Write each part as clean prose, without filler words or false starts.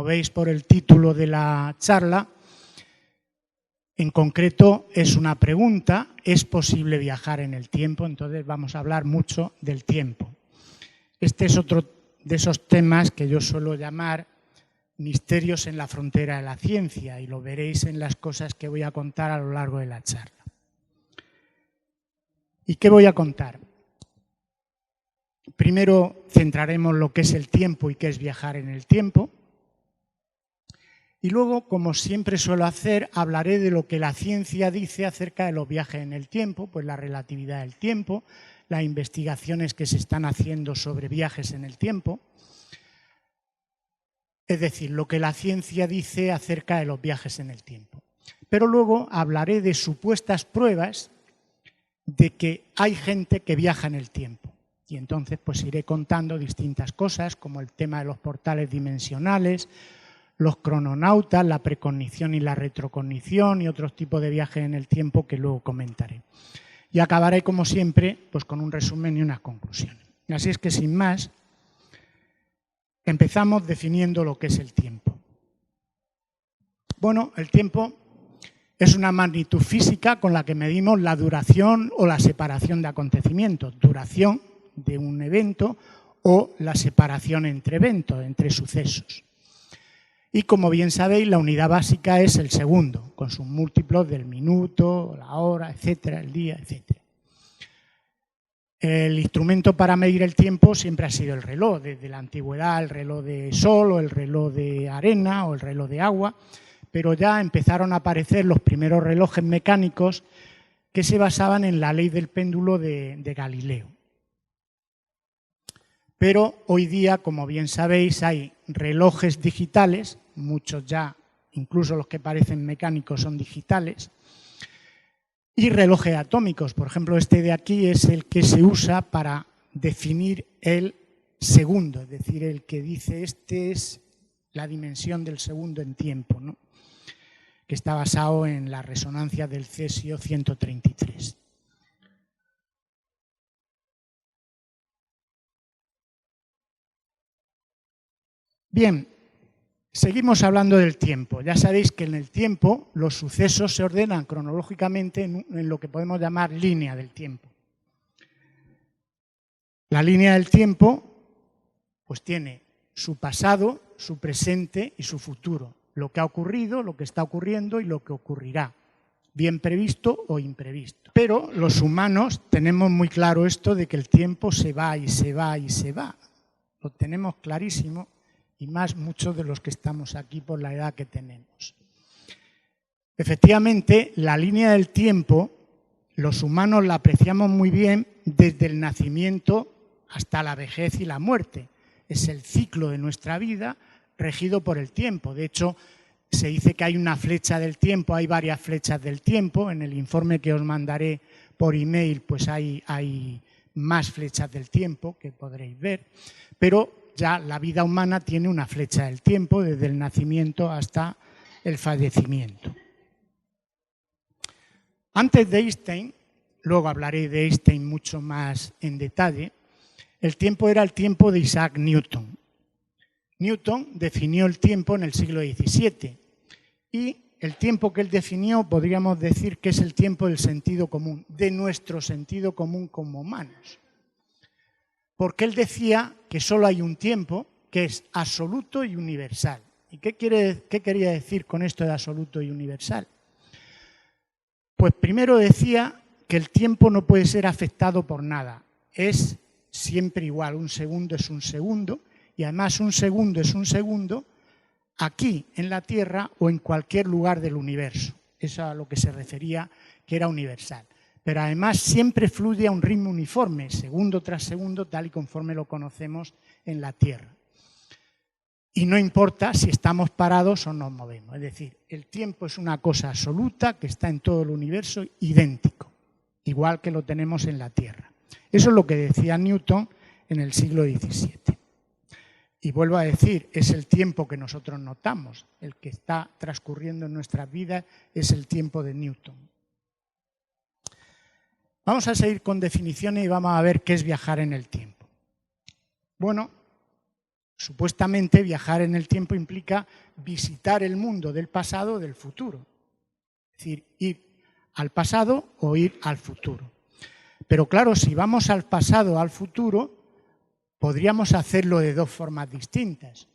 como veis por el título de la charla, en concreto es una pregunta: ¿es posible viajar en el tiempo? Entonces vamos a hablar mucho del tiempo. Este es otro de esos temas que yo suelo llamar misterios en la frontera de la ciencia, y lo veréis en las cosas que voy a contar a lo largo de la charla. ¿Y qué voy a contar? Primero centraremos lo que es el tiempo y qué es viajar en el tiempo. Y luego, como siempre suelo hacer, hablaré de lo que la ciencia dice acerca de los viajes en el tiempo, pues la relatividad del tiempo, las investigaciones que se están haciendo sobre viajes en el tiempo. Es decir, lo que la ciencia dice acerca de los viajes en el tiempo. Pero luego hablaré de supuestas pruebas de que hay gente que viaja en el tiempo. Y entonces pues iré contando distintas cosas, como el tema de los portales dimensionales, los crononautas, la precognición y la retrocognición y otros tipos de viajes en el tiempo que luego comentaré. Y acabaré, como siempre, pues con un resumen y unas conclusiones. Así es que, sin más, empezamos definiendo lo que es el tiempo. Bueno, el tiempo es una magnitud física con la que medimos la duración o la separación de acontecimientos. Duración de un evento o la separación entre eventos, entre sucesos. Y como bien sabéis, la unidad básica es el segundo, con sus múltiplos del minuto, la hora, etcétera, el día, etcétera. El instrumento para medir el tiempo siempre ha sido el reloj, desde la antigüedad el reloj de sol o el reloj de arena o el reloj de agua, pero ya empezaron a aparecer los primeros relojes mecánicos que se basaban en la ley del péndulo de Galileo. Pero hoy día, como bien sabéis, hay relojes digitales, muchos ya, incluso los que parecen mecánicos, son digitales, y relojes atómicos. Por ejemplo, este de aquí es el que se usa para definir el segundo, es decir, el que dice este es la dimensión del segundo en tiempo, ¿no? Que está basado en la resonancia del cesio 133. Bien, seguimos hablando del tiempo. Ya sabéis que en el tiempo los sucesos se ordenan cronológicamente en lo que podemos llamar línea del tiempo. La línea del tiempo pues tiene su pasado, su presente y su futuro. Lo que ha ocurrido, lo que está ocurriendo y lo que ocurrirá, bien previsto o imprevisto. Pero los humanos tenemos muy claro esto de que el tiempo se va y se va y se va. Lo tenemos clarísimo, y más muchos de los que estamos aquí por la edad que tenemos. Efectivamente, la línea del tiempo, los humanos la apreciamos muy bien desde el nacimiento hasta la vejez y la muerte. Es el ciclo de nuestra vida regido por el tiempo. De hecho, se dice que hay una flecha del tiempo, hay varias flechas del tiempo. En el informe que os mandaré por email, pues hay más flechas del tiempo que podréis ver. Pero ya la vida humana tiene una flecha del tiempo desde el nacimiento hasta el fallecimiento. Antes de Einstein, luego hablaré de Einstein mucho más en detalle, el tiempo era el tiempo de Isaac Newton. Newton definió el tiempo en el siglo XVII y el tiempo que él definió podríamos decir que es el tiempo del sentido común, de nuestro sentido común como humanos. Porque él decía que solo hay un tiempo que es absoluto y universal. ¿Y qué quería decir con esto de absoluto y universal? Pues primero decía que el tiempo no puede ser afectado por nada. Es siempre igual, un segundo es un segundo, y además un segundo es un segundo aquí en la Tierra o en cualquier lugar del universo. Eso es a lo que se refería que era universal. Pero además siempre fluye a un ritmo uniforme, segundo tras segundo, tal y conforme lo conocemos en la Tierra. Y no importa si estamos parados o nos movemos. Es decir, el tiempo es una cosa absoluta que está en todo el universo idéntico, igual que lo tenemos en la Tierra. Eso es lo que decía Newton en el siglo XVII. Y vuelvo a decir, es el tiempo que nosotros notamos, el que está transcurriendo en nuestras vidas es el tiempo de Newton. Vamos a seguir con definiciones y vamos a ver qué es viajar en el tiempo. Bueno, Supuestamente viajar en el tiempo implica visitar el mundo del pasado o del futuro. Es decir, ir al pasado o ir al futuro. Pero claro, si vamos al pasado o al futuro, podríamos hacerlo de dos formas distintas.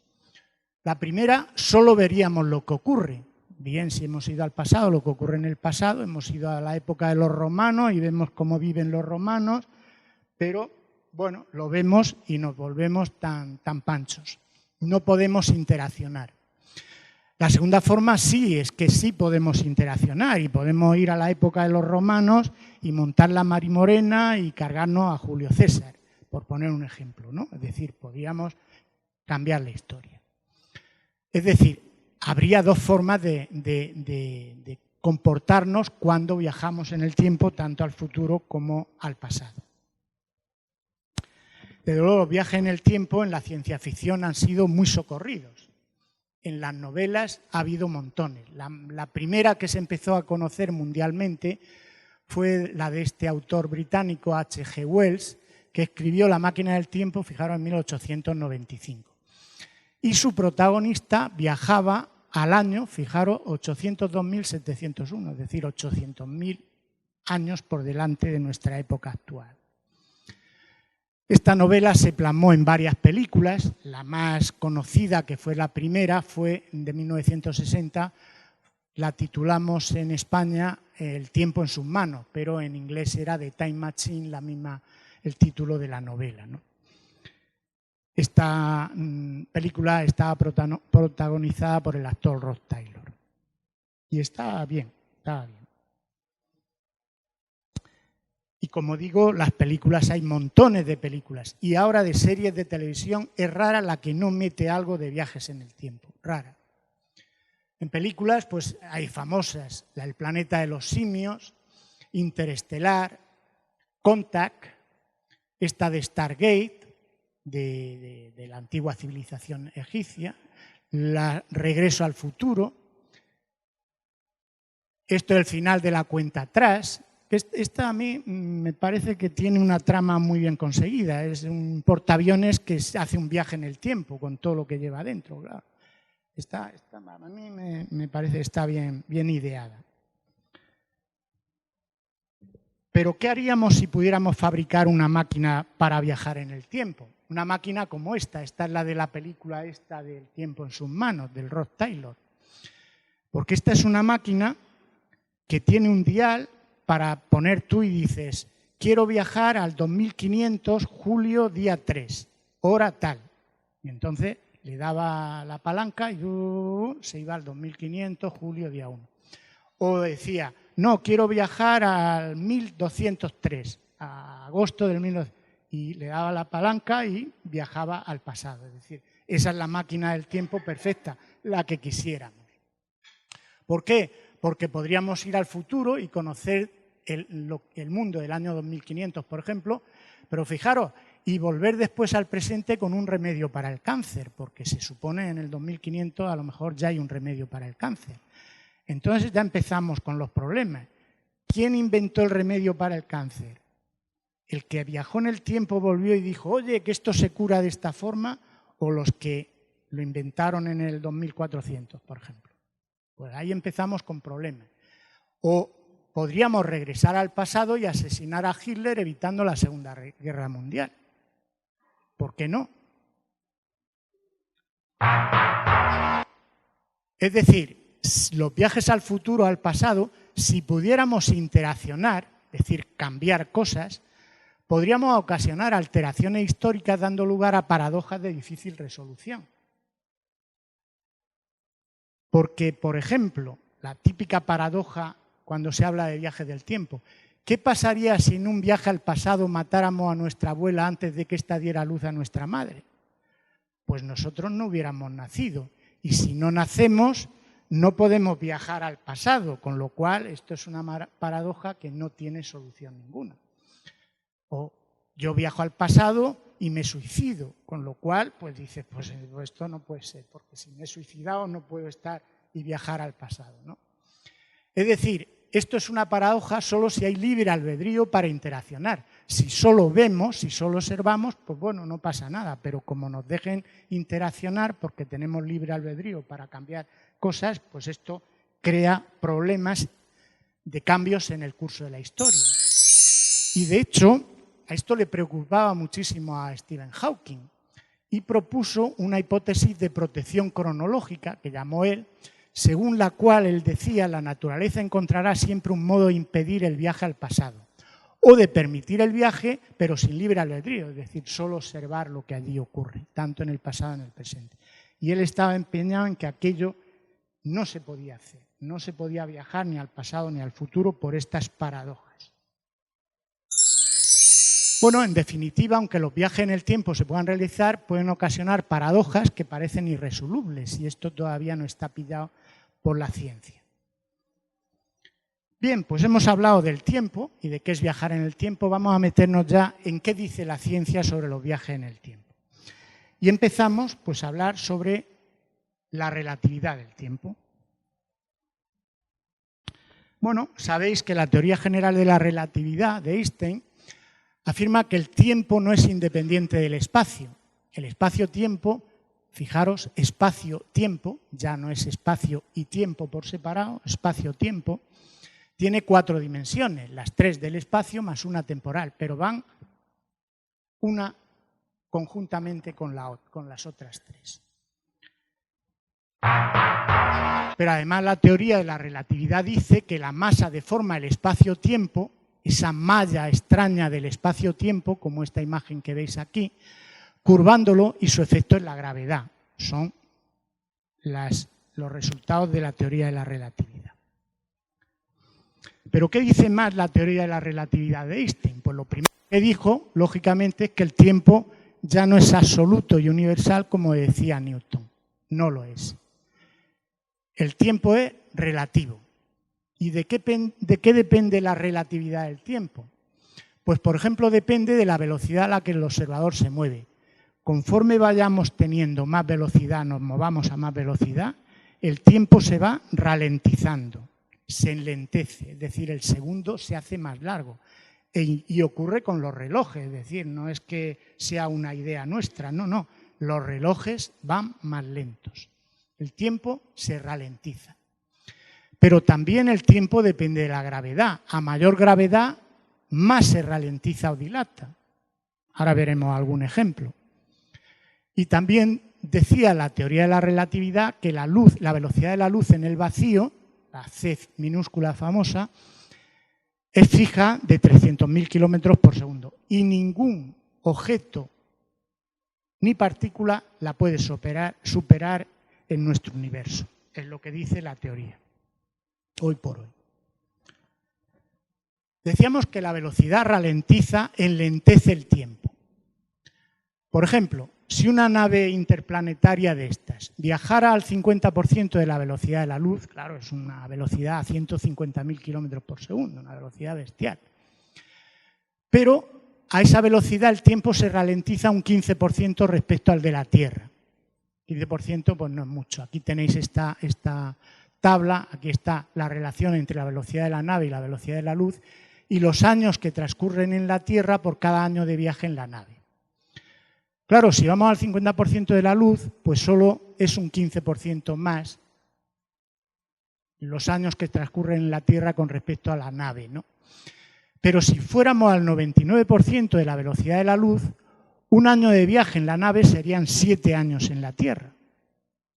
La primera, solo veríamos lo que ocurre. Bien, si hemos ido al pasado, lo que ocurre en el pasado, hemos ido a la época de los romanos y vemos cómo viven los romanos, pero bueno, lo vemos y nos volvemos tan panchos. No podemos interaccionar. La segunda forma sí, es que sí podemos interaccionar y podemos ir a la época de los romanos y montar la Marimorena y cargarnos a Julio César, por poner un ejemplo, ¿no? Es decir, podríamos cambiar la historia. Es decir, habría dos formas de comportarnos cuando viajamos en el tiempo, tanto al futuro como al pasado. Desde luego, los viajes en el tiempo en la ciencia ficción han sido muy socorridos. En las novelas ha habido montones. La primera que se empezó a conocer mundialmente fue la de este autor británico, H.G. Wells, que escribió La máquina del tiempo, fijaros, en 1895. Y su protagonista viajaba al año, fijaros, 802.701, es decir, 800.000 años por delante de nuestra época actual. Esta novela se plasmó en varias películas. La más conocida, que fue la primera, fue de 1960. La titulamos en España El tiempo en sus manos, pero en inglés era The Time Machine, el título de la novela, ¿no? Esta película estaba protagonizada por el actor Rod Taylor. Y estaba bien, estaba bien. Y como digo, las películas, hay montones de películas. Y ahora de series de televisión es rara la que no mete algo de viajes en el tiempo, rara. En películas pues hay famosas, El planeta de los simios, Interestelar, Contact, esta de Stargate, de la antigua civilización egipcia, Regreso al futuro, esto es El final de la cuenta atrás. Esta a mí me parece que tiene una trama muy bien conseguida. Es un portaaviones que hace un viaje en el tiempo con todo lo que lleva dentro. Claro. A mí me parece que está bien ideada. Pero ¿qué haríamos si pudiéramos fabricar una máquina para viajar en el tiempo? Una máquina como esta. Esta es la de la película esta del tiempo en sus manos, del Rod Taylor. Porque esta es una máquina que tiene un dial para poner tú y dices, quiero viajar al 2500, julio, día 3, hora tal. Y entonces le daba la palanca y se iba al 2500, julio, día 1. O decía, no, quiero viajar al 1203, a agosto del 1203. Y le daba la palanca y viajaba al pasado. Es decir, esa es la máquina del tiempo perfecta, la que quisiéramos. ¿Por qué? Porque podríamos ir al futuro y conocer el mundo del año 2500, por ejemplo, pero fijaros, y volver después al presente con un remedio para el cáncer, porque se supone en el 2500 a lo mejor ya hay un remedio para el cáncer. Entonces ya empezamos con los problemas. ¿Quién inventó el remedio para el cáncer? ¿El que viajó en el tiempo, volvió y dijo, oye, que esto se cura de esta forma? ¿O los que lo inventaron en el 2400, por ejemplo? Pues ahí empezamos con problemas. O podríamos regresar al pasado y asesinar a Hitler evitando la Segunda Guerra Mundial. ¿Por qué no? Es decir, los viajes al futuro, al pasado, si pudiéramos interaccionar, es decir, cambiar cosas, podríamos ocasionar alteraciones históricas dando lugar a paradojas de difícil resolución. Porque, por ejemplo, la típica paradoja cuando se habla de viajes del tiempo, ¿qué pasaría si en un viaje al pasado matáramos a nuestra abuela antes de que ésta diera luz a nuestra madre? Pues nosotros no hubiéramos nacido. Y si no nacemos, no podemos viajar al pasado, con lo cual esto es una paradoja que no tiene solución ninguna. O yo viajo al pasado y me suicido, con lo cual, pues dices, pues esto no puede ser, porque si me he suicidado no puedo estar y viajar al pasado, ¿no? Es decir, esto es una paradoja solo si hay libre albedrío para interaccionar. Si solo vemos, si solo observamos, pues bueno, no pasa nada, pero como nos dejen interaccionar, porque tenemos libre albedrío para cambiar cosas, pues esto crea problemas de cambios en el curso de la historia. Y de hecho, a esto le preocupaba muchísimo a Stephen Hawking y propuso una hipótesis de protección cronológica, que llamó él, según la cual él decía la naturaleza encontrará siempre un modo de impedir el viaje al pasado o de permitir el viaje, pero sin libre albedrío, es decir, solo observar lo que allí ocurre, tanto en el pasado como en el presente. Y él estaba empeñado en que aquello no se podía hacer, no se podía viajar ni al pasado ni al futuro por estas paradojas. Bueno, en definitiva, aunque los viajes en el tiempo se puedan realizar, pueden ocasionar paradojas que parecen irresolubles y esto todavía no está pillado por la ciencia. Bien, pues hemos hablado del tiempo y de qué es viajar en el tiempo. Vamos a meternos ya en qué dice la ciencia sobre los viajes en el tiempo. Y empezamos pues, a hablar sobre la relatividad del tiempo. Bueno, sabéis que la teoría general de la relatividad de Einstein afirma que el tiempo no es independiente del espacio. El espacio-tiempo, fijaros, espacio-tiempo, ya no es espacio y tiempo por separado, espacio-tiempo, tiene 4 dimensiones, las 3 del espacio más una temporal, pero van una conjuntamente con las otras 3. Pero además la teoría de la relatividad dice que la masa deforma el espacio-tiempo, esa malla extraña del espacio-tiempo, como esta imagen que veis aquí, curvándolo, y su efecto es la gravedad. Son los resultados de la teoría de la relatividad. ¿Pero qué dice más la teoría de la relatividad de Einstein? Pues lo primero que dijo, lógicamente, es que el tiempo ya no es absoluto y universal como decía Newton. No lo es. El tiempo es relativo. ¿Y de qué depende la relatividad del tiempo? Pues, por ejemplo, depende de la velocidad a la que el observador se mueve. Conforme vayamos teniendo más velocidad, nos movamos a más velocidad, el tiempo se va ralentizando, se enlentece, es decir, el segundo se hace más largo. Y ocurre con los relojes, es decir, no es que sea una idea nuestra, no, los relojes van más lentos. El tiempo se ralentiza. Pero también el tiempo depende de la gravedad. A mayor gravedad, más se ralentiza o dilata. Ahora veremos algún ejemplo. Y también decía la teoría de la relatividad que la velocidad de la luz en el vacío, la c minúscula famosa, es fija de 300.000 kilómetros por segundo. Y ningún objeto ni partícula la puede superar en nuestro universo. Es lo que dice la teoría, hoy por hoy. Decíamos que la velocidad ralentiza, enlentece el tiempo. Por ejemplo, si una nave interplanetaria de estas viajara al 50% de la velocidad de la luz, claro, es una velocidad a 150.000 kilómetros por segundo, una velocidad bestial. Pero a esa velocidad el tiempo se ralentiza un 15% respecto al de la Tierra. 15% pues no es mucho. Aquí tenéis esta tabla, aquí está la relación entre la velocidad de la nave y la velocidad de la luz y los años que transcurren en la Tierra por cada año de viaje en la nave. Claro, si vamos al 50% de la luz, pues solo es un 15% más los años que transcurren en la Tierra con respecto a la nave, ¿no? Pero si fuéramos al 99% de la velocidad de la luz, un año de viaje en la nave serían 7 años en la Tierra.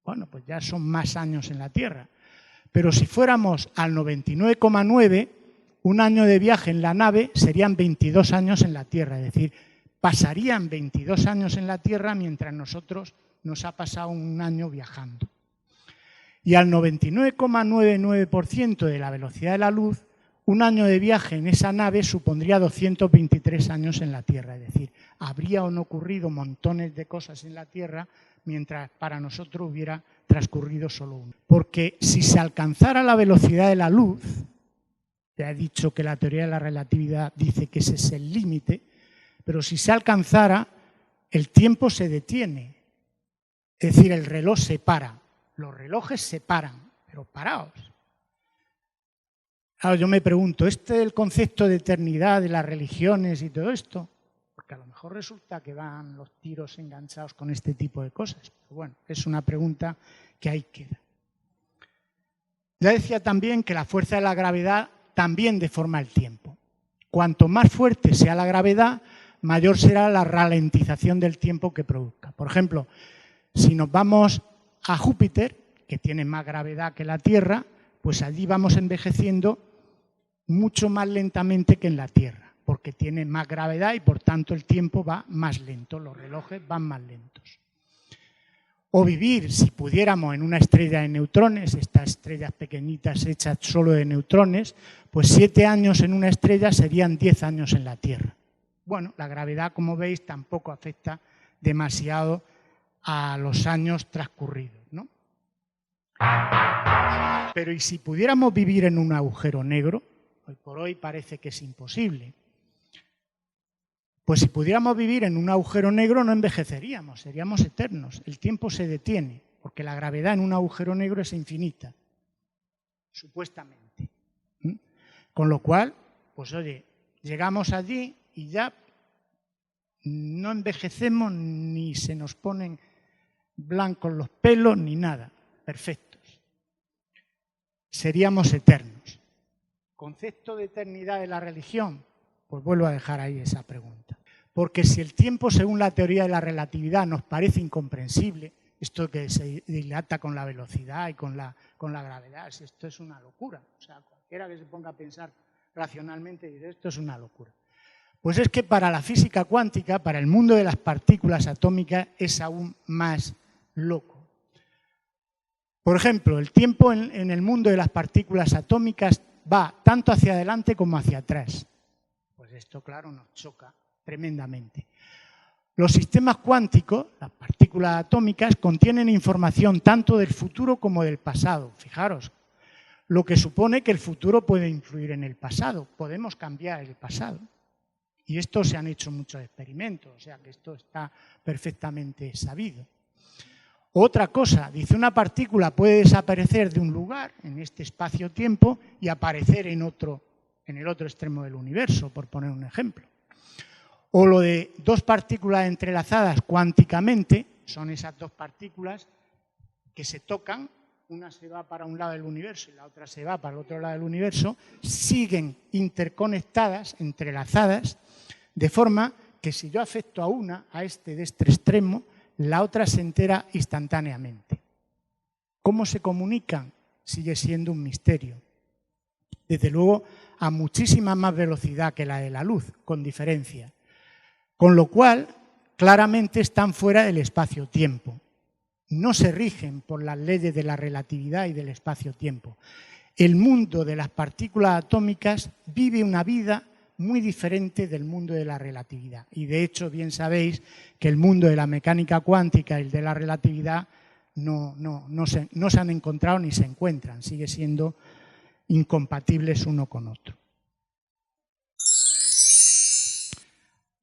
Bueno, pues ya son más años en la Tierra. Pero si fuéramos al 99,9, un año de viaje en la nave serían 22 años en la Tierra. Es decir, pasarían 22 años en la Tierra mientras nosotros nos ha pasado un año viajando. Y al 99,99% de la velocidad de la luz, un año de viaje en esa nave supondría 223 años en la Tierra. Es decir, habrían ocurrido montones de cosas en la Tierra mientras para nosotros hubiera transcurrido solo uno. Porque si se alcanzara la velocidad de la luz, ya he dicho que la teoría de la relatividad dice que ese es el límite, pero si se alcanzara, el tiempo se detiene. Es decir, el reloj se para. Los relojes se paran, pero parados. Ahora yo me pregunto, el concepto de eternidad de las religiones y todo esto, porque a lo mejor resulta que van los tiros enganchados con este tipo de cosas. Pero bueno, es una pregunta que ahí queda. Ya decía también que la fuerza de la gravedad también deforma el tiempo. Cuanto más fuerte sea la gravedad, mayor será la ralentización del tiempo que produzca. Por ejemplo, si nos vamos a Júpiter, que tiene más gravedad que la Tierra, pues allí vamos envejeciendo mucho más lentamente que en la Tierra, porque tiene más gravedad y por tanto el tiempo va más lento, los relojes van más lentos. O vivir, si pudiéramos, en una estrella de neutrones, estas estrellas pequeñitas hechas solo de neutrones, pues 7 años en una estrella serían 10 años en la Tierra. Bueno, la gravedad, como veis, tampoco afecta demasiado a los años transcurridos, ¿no? Pero ¿y si pudiéramos vivir en un agujero negro? Hoy por hoy parece que es imposible. Pues si pudiéramos vivir en un agujero negro no envejeceríamos, seríamos eternos. El tiempo se detiene, porque la gravedad en un agujero negro es infinita, supuestamente. Con lo cual, pues oye, llegamos allí y ya no envejecemos ni se nos ponen blancos los pelos ni nada, perfectos. Seríamos eternos. ¿Concepto de eternidad de la religión? Pues vuelvo a dejar ahí esa pregunta. Porque si el tiempo, según la teoría de la relatividad, nos parece incomprensible, esto que se dilata con la velocidad y con la gravedad, esto es una locura. O sea, cualquiera que se ponga a pensar racionalmente dice, esto es una locura. Pues es que para la física cuántica, para el mundo de las partículas atómicas, es aún más loco. Por ejemplo, el tiempo en el mundo de las partículas atómicas va tanto hacia adelante como hacia atrás. Pues esto, claro, nos choca tremendamente. Los sistemas cuánticos, las partículas atómicas, contienen información tanto del futuro como del pasado. Fijaros, lo que supone que el futuro puede influir en el pasado. Podemos cambiar el pasado. Y esto se han hecho muchos experimentos, o sea que esto está perfectamente sabido. Otra cosa, dice, una partícula puede desaparecer de un lugar, en este espacio-tiempo, y aparecer en el otro extremo del universo, por poner un ejemplo. O lo de dos partículas entrelazadas cuánticamente, son esas dos partículas que se tocan, una se va para un lado del universo y la otra se va para el otro lado del universo, siguen interconectadas, entrelazadas, de forma que si yo afecto a una, a de este extremo, la otra se entera instantáneamente. ¿Cómo se comunican? Sigue siendo un misterio. Desde luego, a muchísima más velocidad que la de la luz, con diferencia. Con lo cual, claramente están fuera del espacio-tiempo. No se rigen por las leyes de la relatividad y del espacio-tiempo. El mundo de las partículas atómicas vive una vida muy diferente del mundo de la relatividad. Y de hecho, bien sabéis que el mundo de la mecánica cuántica y el de la relatividad no se han encontrado ni se encuentran. Sigue siendo incompatibles uno con otro.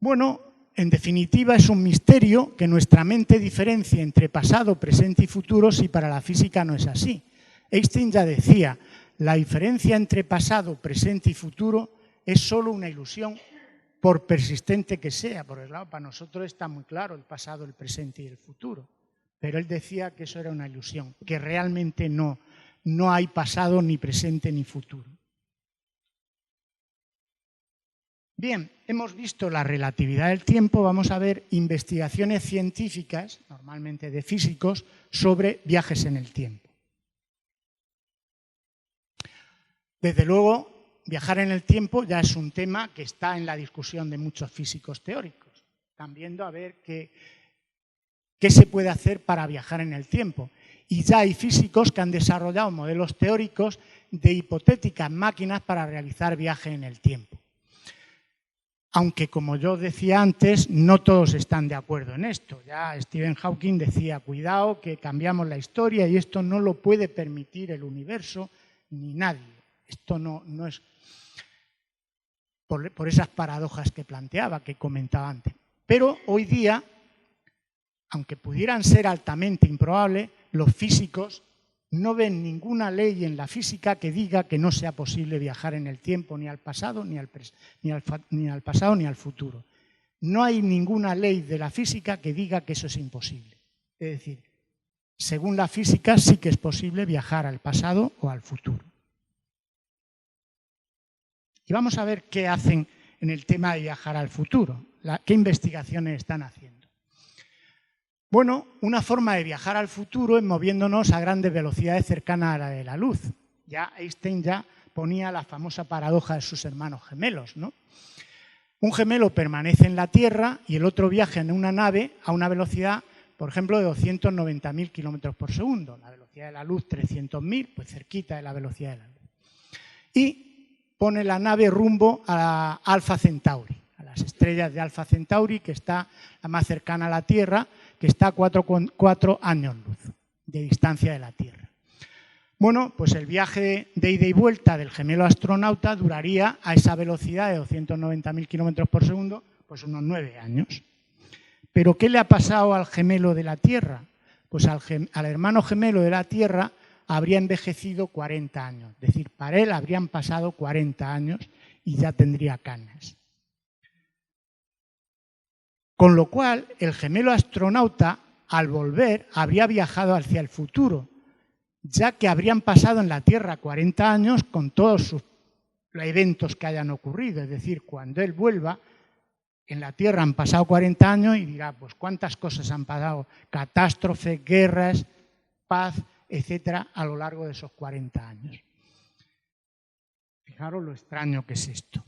Bueno, en definitiva, es un misterio que nuestra mente diferencie entre pasado, presente y futuro si para la física no es así. Einstein ya decía, la diferencia entre pasado, presente y futuro es solo una ilusión, por persistente que sea, porque claro, para nosotros está muy claro el pasado, el presente y el futuro. Pero él decía que eso era una ilusión, que realmente no hay pasado, ni presente, ni futuro. Bien, hemos visto la relatividad del tiempo, vamos a ver investigaciones científicas, normalmente de físicos, sobre viajes en el tiempo. Desde luego, viajar en el tiempo ya es un tema que está en la discusión de muchos físicos teóricos. Están viendo a ver qué se puede hacer para viajar en el tiempo. Y ya hay físicos que han desarrollado modelos teóricos de hipotéticas máquinas para realizar viajes en el tiempo. Aunque, como yo decía antes, no todos están de acuerdo en esto. Ya Stephen Hawking decía, cuidado, que cambiamos la historia y esto no lo puede permitir el universo ni nadie. Esto no es por esas paradojas que planteaba, que comentaba antes. Pero hoy día, aunque pudieran ser altamente improbables, los físicos no ven ninguna ley en la física que diga que no sea posible viajar en el tiempo ni al pasado, ni al pasado, ni al futuro. No hay ninguna ley de la física que diga que eso es imposible. Es decir, según la física sí que es posible viajar al pasado o al futuro. Y vamos a ver qué hacen en el tema de viajar al futuro, qué investigaciones están haciendo. Bueno, una forma de viajar al futuro es moviéndonos a grandes velocidades cercanas a la de la luz. Ya Einstein ya ponía la famosa paradoja de sus hermanos gemelos, ¿no? Un gemelo permanece en la Tierra y el otro viaja en una nave a una velocidad, por ejemplo, de 290.000 kilómetros por segundo. La velocidad de la luz, 300.000, pues cerquita de la velocidad de la luz. Y pone la nave rumbo a Alfa Centauri, a las estrellas de Alfa Centauri, que está la más cercana a la Tierra, que está a 4,4 años luz de distancia de la Tierra. Bueno, pues el viaje de ida y vuelta del gemelo astronauta duraría a esa velocidad de 290.000 kilómetros por segundo, pues unos 9 años. ¿Pero qué le ha pasado al gemelo de la Tierra? Pues al hermano gemelo de la Tierra habría envejecido 40 años. Es decir, para él habrían pasado 40 años y ya tendría canas. Con lo cual, el gemelo astronauta, al volver, habría viajado hacia el futuro, ya que habrían pasado en la Tierra 40 años con todos sus eventos que hayan ocurrido. Es decir, cuando él vuelva, en la Tierra han pasado 40 años y dirá, pues cuántas cosas han pasado, catástrofes, guerras, paz, etcétera, a lo largo de esos 40 años. Fijaros lo extraño que es esto.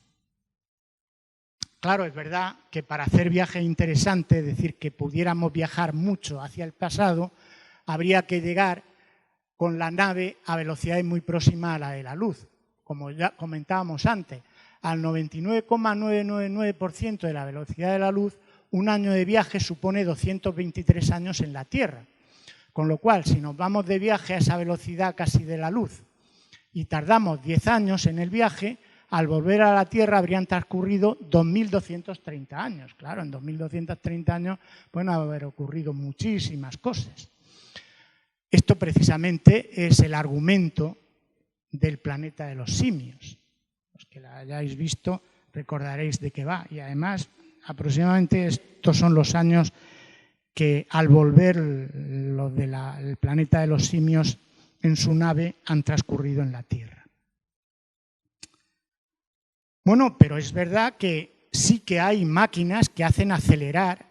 Claro, es verdad que para hacer viajes interesantes, es decir, que pudiéramos viajar mucho hacia el pasado, habría que llegar con la nave a velocidades muy próximas a la de la luz. Como ya comentábamos antes, al 99,999% de la velocidad de la luz, un año de viaje supone 223 años en la Tierra. Con lo cual, si nos vamos de viaje a esa velocidad casi de la luz y tardamos 10 años en el viaje, al volver a la Tierra habrían transcurrido 2.230 años. Claro, en 2.230 años pueden haber ocurrido muchísimas cosas. Esto precisamente es el argumento del planeta de los simios. Los que la hayáis visto recordaréis de qué va. Y además, aproximadamente estos son los años que al volver los del planeta de los simios en su nave han transcurrido en la Tierra. Bueno, pero es verdad que sí que hay máquinas que hacen acelerar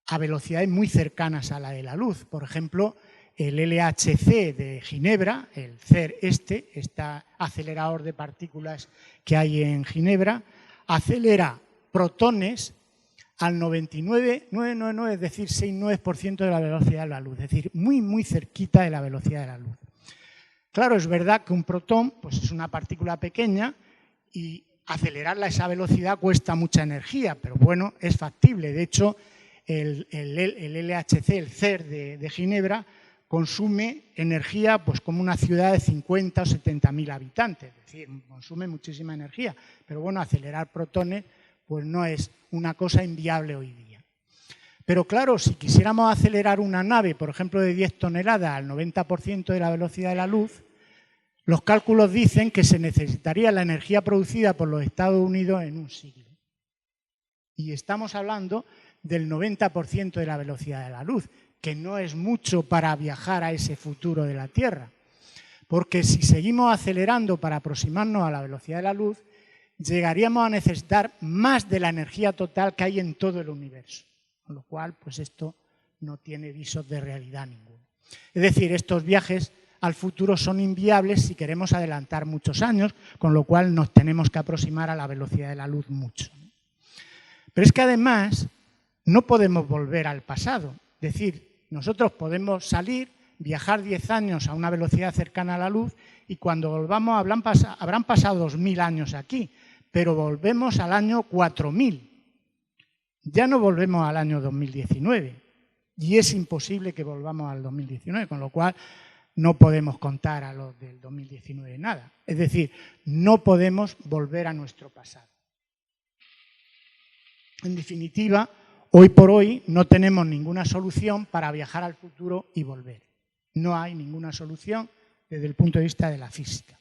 a velocidades muy cercanas a la de la luz. Por ejemplo, el LHC de Ginebra, el CER este acelerador de partículas que hay en Ginebra, acelera protones al 99,999, es decir, 6,9% de la velocidad de la luz, es decir, muy, muy cerquita de la velocidad de la luz. Claro, es verdad que un protón pues es una partícula pequeña y acelerarla a esa velocidad cuesta mucha energía, pero bueno, es factible. De hecho, el LHC, el CER de Ginebra, consume energía pues como una ciudad de 50 o 70.000 habitantes, es decir, consume muchísima energía, pero bueno, acelerar protones pues no es una cosa inviable hoy día. Pero claro, si quisiéramos acelerar una nave, por ejemplo, de 10 toneladas al 90% de la velocidad de la luz, los cálculos dicen que se necesitaría la energía producida por los Estados Unidos en un siglo. Y estamos hablando del 90% de la velocidad de la luz, que no es mucho para viajar a ese futuro de la Tierra. Porque si seguimos acelerando para aproximarnos a la velocidad de la luz, llegaríamos a necesitar más de la energía total que hay en todo el universo. Con lo cual, pues esto no tiene visos de realidad ninguno. Es decir, estos viajes al futuro son inviables si queremos adelantar muchos años, con lo cual nos tenemos que aproximar a la velocidad de la luz mucho. Pero es que además no podemos volver al pasado. Es decir, nosotros podemos salir, viajar 10 años a una velocidad cercana a la luz y cuando volvamos habrán pasado 2.000 años aquí, pero volvemos al año 4000. Ya no volvemos al año 2019 y es imposible que volvamos al 2019, con lo cual no podemos contar a los del 2019 nada. Es decir, no podemos volver a nuestro pasado. En definitiva, hoy por hoy no tenemos ninguna solución para viajar al futuro y volver. No hay ninguna solución desde el punto de vista de la física.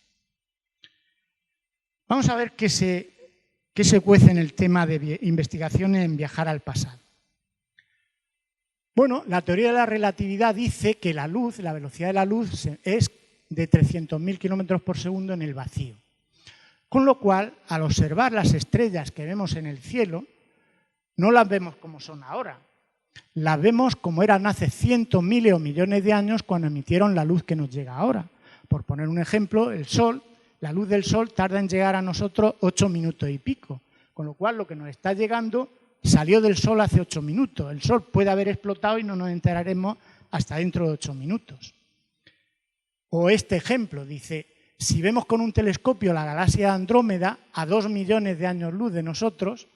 Vamos a ver qué se cuece en el tema de investigación en viajar al pasado. Bueno, la teoría de la relatividad dice que la luz, la velocidad de la luz es de 300.000 kilómetros por segundo en el vacío. Con lo cual, al observar las estrellas que vemos en el cielo, no las vemos como son ahora. Las vemos como eran hace cientos, miles o millones de años cuando emitieron la luz que nos llega ahora. Por poner un ejemplo, el Sol, la luz del Sol tarda en llegar a nosotros 8 minutos y pico. Con lo cual, lo que nos está llegando salió del Sol hace 8 minutos. El Sol puede haber explotado y no nos enteraremos hasta dentro de 8 minutos. O este ejemplo, dice, si vemos con un telescopio la galaxia de Andrómeda a 2 millones de años luz de nosotros,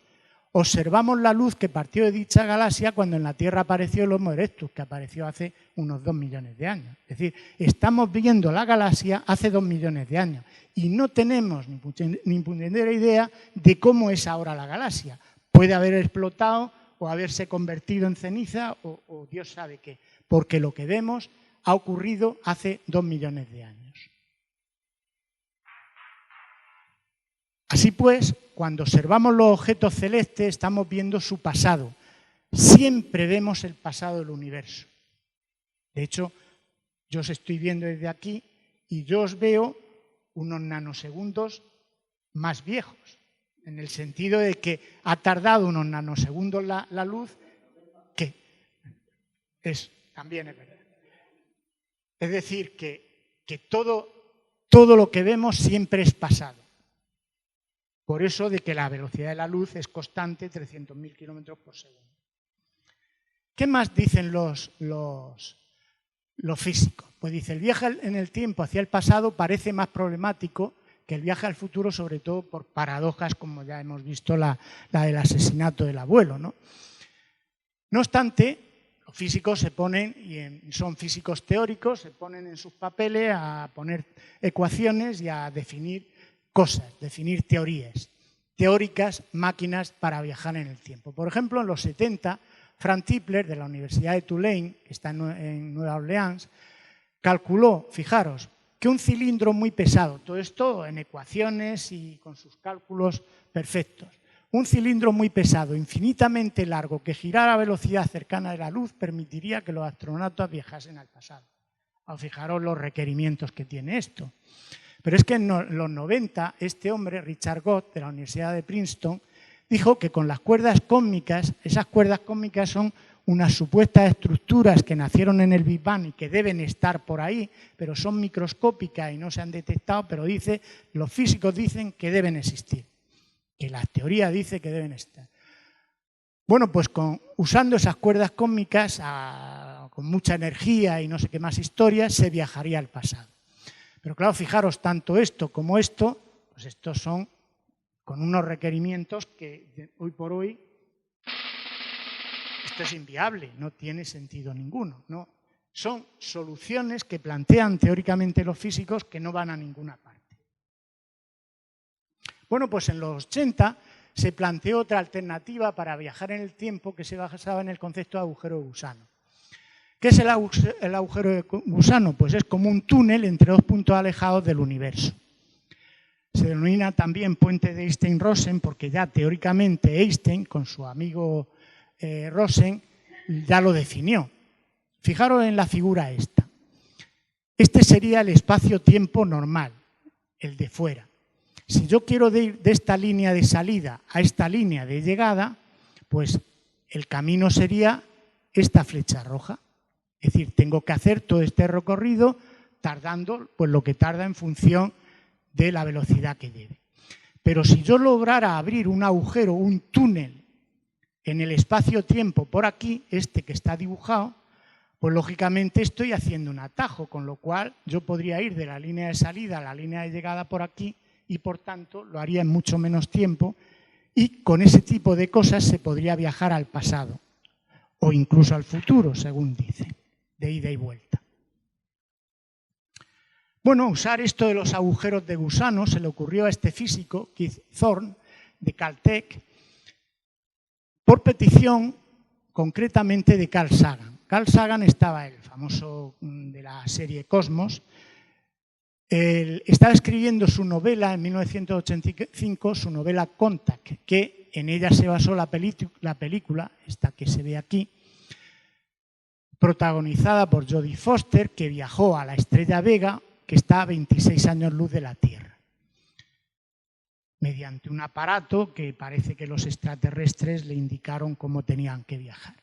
observamos la luz que partió de dicha galaxia cuando en la Tierra apareció el Homo erectus, que apareció hace unos 2 millones de años. Es decir, estamos viendo la galaxia hace 2 millones de años y no tenemos ni puñetera idea de cómo es ahora la galaxia. Puede haber explotado o haberse convertido en ceniza o Dios sabe qué, porque lo que vemos ha ocurrido hace 2 millones de años. Así pues, cuando observamos los objetos celestes estamos viendo su pasado. Siempre vemos el pasado del universo. De hecho, yo os estoy viendo desde aquí y yo os veo unos nanosegundos más viejos, en el sentido de que ha tardado unos nanosegundos la luz, que también es verdad. Es decir, que todo lo que vemos siempre es pasado. Por eso de que la velocidad de la luz es constante, 300.000 kilómetros por segundo. ¿Qué más dicen los físicos? Pues dice, el viaje en el tiempo hacia el pasado parece más problemático que el viaje al futuro, sobre todo por paradojas, como ya hemos visto la del asesinato del abuelo, ¿no? No obstante, los físicos se ponen, y son físicos teóricos, se ponen en sus papeles a poner ecuaciones y a definir cosas, definir teorías teóricas, máquinas para viajar en el tiempo. Por ejemplo, en los 70, Frank Tipler, de la Universidad de Tulane, que está en Nueva Orleans, calculó, fijaros, que un cilindro muy pesado, todo esto en ecuaciones y con sus cálculos perfectos, un cilindro muy pesado, infinitamente largo, que girara a velocidad cercana de la luz, permitiría que los astronautas viajasen al pasado. Fijaros los requerimientos que tiene esto. Pero es que en los 90, este hombre, Richard Gott, de la Universidad de Princeton, dijo que con las cuerdas cósmicas, esas cuerdas cósmicas son unas supuestas estructuras que nacieron en el Big Bang y que deben estar por ahí, pero son microscópicas y no se han detectado, pero los físicos dicen que deben existir, que la teoría dice que deben estar. Bueno, pues usando esas cuerdas cósmicas con mucha energía y no sé qué más historias, se viajaría al pasado. Pero claro, fijaros, tanto esto como esto, pues estos son con unos requerimientos que hoy por hoy esto es inviable, no tiene sentido ninguno, ¿no? Son soluciones que plantean teóricamente los físicos que no van a ninguna parte. Bueno, pues en los 80 se planteó otra alternativa para viajar en el tiempo que se basaba en el concepto de agujero de gusano. ¿Qué es el agujero de gusano? Pues es como un túnel entre dos puntos alejados del universo. Se denomina también puente de Einstein-Rosen porque ya teóricamente Einstein, con su amigo Rosen, ya lo definió. Fijaros en la figura esta. Este sería el espacio-tiempo normal, el de fuera. Si yo quiero ir de esta línea de salida a esta línea de llegada, pues el camino sería esta flecha roja. Es decir, tengo que hacer todo este recorrido tardando pues lo que tarda en función de la velocidad que lleve. Pero si yo lograra abrir un agujero, un túnel en el espacio-tiempo por aquí, este que está dibujado, pues lógicamente estoy haciendo un atajo, con lo cual yo podría ir de la línea de salida a la línea de llegada por aquí y por tanto lo haría en mucho menos tiempo y con ese tipo de cosas se podría viajar al pasado o incluso al futuro, según dicen, de ida y vuelta. Bueno, usar esto de los agujeros de gusano se le ocurrió a este físico, Keith Thorne, de Caltech, por petición concretamente de Carl Sagan. Carl Sagan estaba, el famoso de la serie Cosmos, estaba escribiendo su novela en 1985, su novela Contact, que en ella se basó la película, esta que se ve aquí, protagonizada por Jodie Foster, que viajó a la estrella Vega, que está a 26 años luz de la Tierra, mediante un aparato que parece que los extraterrestres le indicaron cómo tenían que viajar.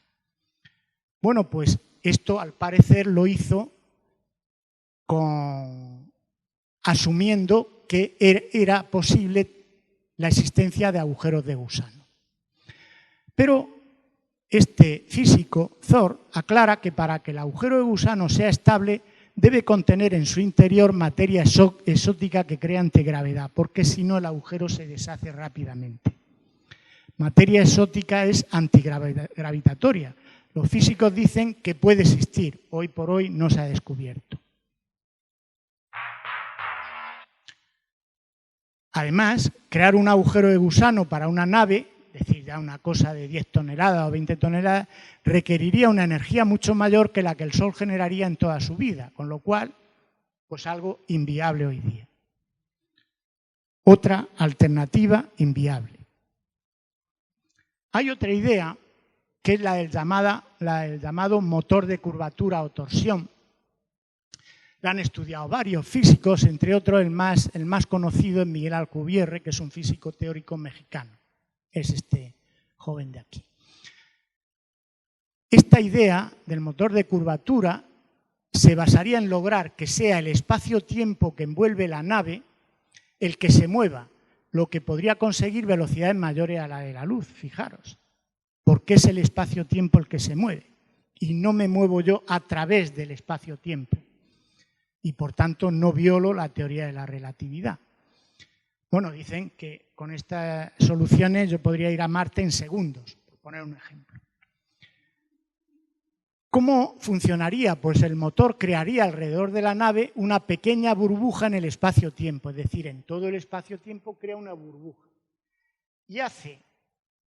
Bueno, pues esto al parecer lo hizo asumiendo que era posible la existencia de agujeros de gusano. Pero este físico, Thor, aclara que para que el agujero de gusano sea estable debe contener en su interior materia exótica que crea antigravedad, porque si no el agujero se deshace rápidamente. Materia exótica es antigravitatoria. Los físicos dicen que puede existir, hoy por hoy no se ha descubierto. Además, crear un agujero de gusano para una nave, es decir, ya una cosa de 10 toneladas o 20 toneladas, requeriría una energía mucho mayor que la que el Sol generaría en toda su vida, con lo cual, pues algo inviable hoy día. Otra alternativa inviable. Hay otra idea, que es la del llamado motor de curvatura o torsión. La han estudiado varios físicos, entre otros el más conocido es Miguel Alcubierre, que es un físico teórico mexicano. Es este joven de aquí. Esta idea del motor de curvatura se basaría en lograr que sea el espacio-tiempo que envuelve la nave el que se mueva, lo que podría conseguir velocidades mayores a la de la luz, fijaros. Porque es el espacio-tiempo el que se mueve y no me muevo yo a través del espacio-tiempo. Y por tanto no violo la teoría de la relatividad. Bueno, dicen que con estas soluciones yo podría ir a Marte en segundos, por poner un ejemplo. ¿Cómo funcionaría? Pues el motor crearía alrededor de la nave una pequeña burbuja en el espacio-tiempo, es decir, en todo el espacio-tiempo crea una burbuja y hace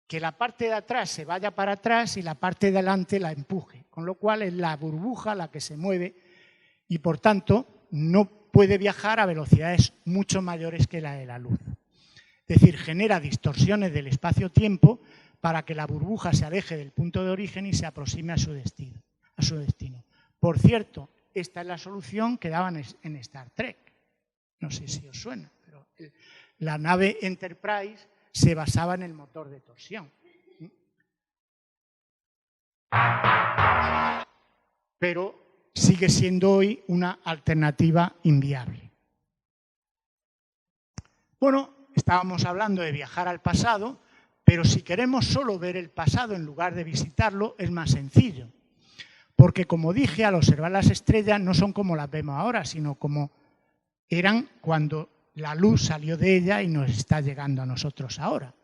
que la parte de atrás se vaya para atrás y la parte de adelante la empuje, con lo cual es la burbuja la que se mueve y por tanto no puede viajar a velocidades mucho mayores que la de la luz. Es decir, genera distorsiones del espacio-tiempo para que la burbuja se aleje del punto de origen y se aproxime a su destino. Por cierto, esta es la solución que daban en Star Trek. No sé si os suena, pero la nave Enterprise se basaba en el motor de torsión. Pero sigue siendo hoy una alternativa inviable. Bueno, estábamos hablando de viajar al pasado, pero si queremos solo ver el pasado en lugar de visitarlo, es más sencillo. Porque, como dije, al observar las estrellas no son como las vemos ahora, sino como eran cuando la luz salió de ella y nos está llegando a nosotros ahora.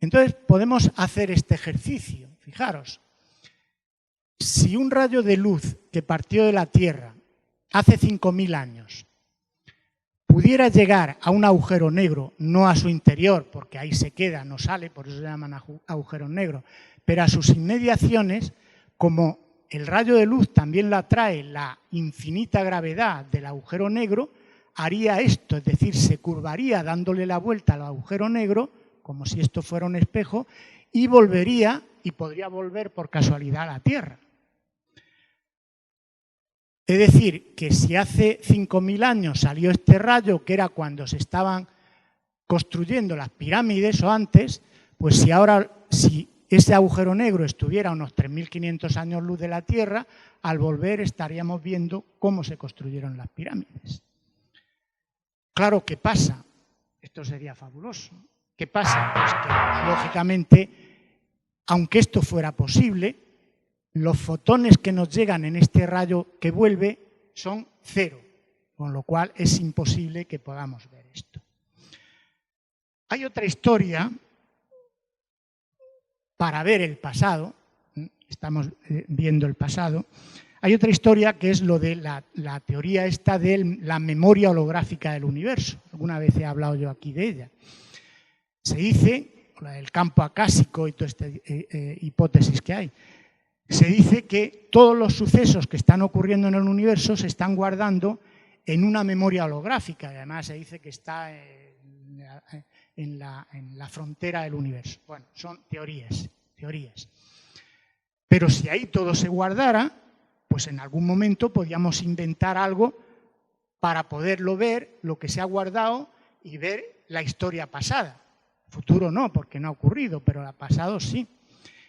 Entonces, podemos hacer este ejercicio. Fijaros. Si un rayo de luz que partió de la Tierra hace 5.000 años pudiera llegar a un agujero negro, no a su interior, porque ahí se queda, no sale, por eso se llaman agujeros negros, pero a sus inmediaciones, como el rayo de luz también la atrae la infinita gravedad del agujero negro, haría esto, es decir, se curvaría dándole la vuelta al agujero negro, como si esto fuera un espejo, y volvería, y podría volver por casualidad a la Tierra. Es decir, que si hace 5.000 años salió este rayo, que era cuando se estaban construyendo las pirámides o antes, pues si ese agujero negro estuviera a unos 3.500 años luz de la Tierra, al volver estaríamos viendo cómo se construyeron las pirámides. Claro, ¿qué pasa? Esto sería fabuloso. ¿Qué pasa? Pues que, lógicamente, aunque esto fuera posible, los fotones que nos llegan en este rayo que vuelve son 0, con lo cual es imposible que podamos ver esto. Hay otra historia para ver el pasado, estamos viendo el pasado, hay otra historia que es lo de la teoría esta de la memoria holográfica del universo. Alguna vez he hablado yo aquí de ella. Se dice, la del campo acásico y toda esta hipótesis que hay, Se dice que todos los sucesos que están ocurriendo en el universo se están guardando en una memoria holográfica. Además, se dice que está en la frontera del universo. Bueno, son teorías. Pero si ahí todo se guardara, pues en algún momento podíamos inventar algo para poderlo ver, lo que se ha guardado, y ver la historia pasada. Futuro no, porque no ha ocurrido, pero el pasado sí.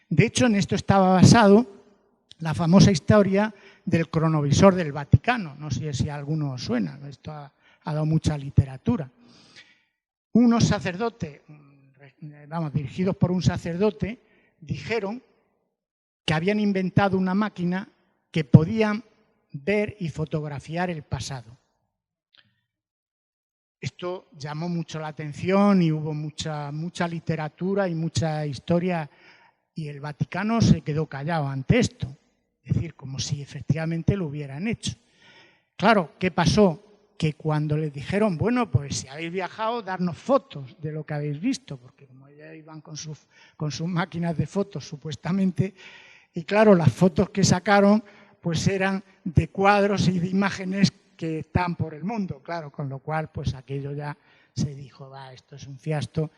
De hecho, en esto estaba basado la famosa historia del cronovisor del Vaticano. No sé si a alguno os suena, esto ha dado mucha literatura. Unos sacerdotes, dirigidos por un sacerdote, dijeron que habían inventado una máquina que podía ver y fotografiar el pasado. Esto llamó mucho la atención y hubo mucha literatura y mucha historia, y el Vaticano se quedó callado ante esto, es decir, como si efectivamente lo hubieran hecho. Claro, ¿qué pasó? Que cuando les dijeron, bueno, pues si habéis viajado, darnos fotos de lo que habéis visto, porque como ya iban con sus máquinas de fotos supuestamente, y claro, las fotos que sacaron pues eran de cuadros y de imágenes que están por el mundo, claro, con lo cual pues aquello ya se dijo, esto es un fiasco,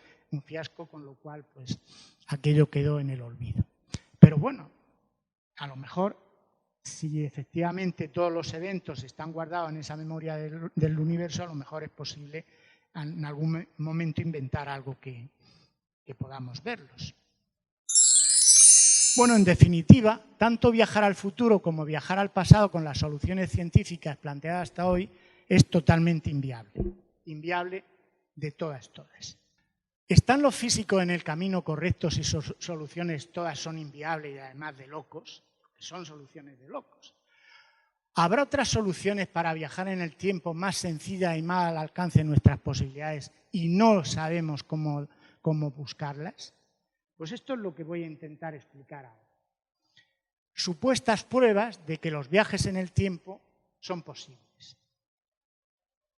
con lo cual pues aquello quedó en el olvido. Pero bueno, a lo mejor si efectivamente todos los eventos están guardados en esa memoria del universo, a lo mejor es posible en algún momento inventar algo que podamos verlos. Bueno, en definitiva, tanto viajar al futuro como viajar al pasado con las soluciones científicas planteadas hasta hoy es totalmente inviable. Inviable de todas. ¿Están los físicos en el camino correcto si sus soluciones todas son inviables y además de locos? Son soluciones de locos. ¿Habrá otras soluciones para viajar en el tiempo más sencillas y más al alcance de nuestras posibilidades y no sabemos cómo buscarlas? Pues esto es lo que voy a intentar explicar ahora. Supuestas pruebas de que los viajes en el tiempo son posibles.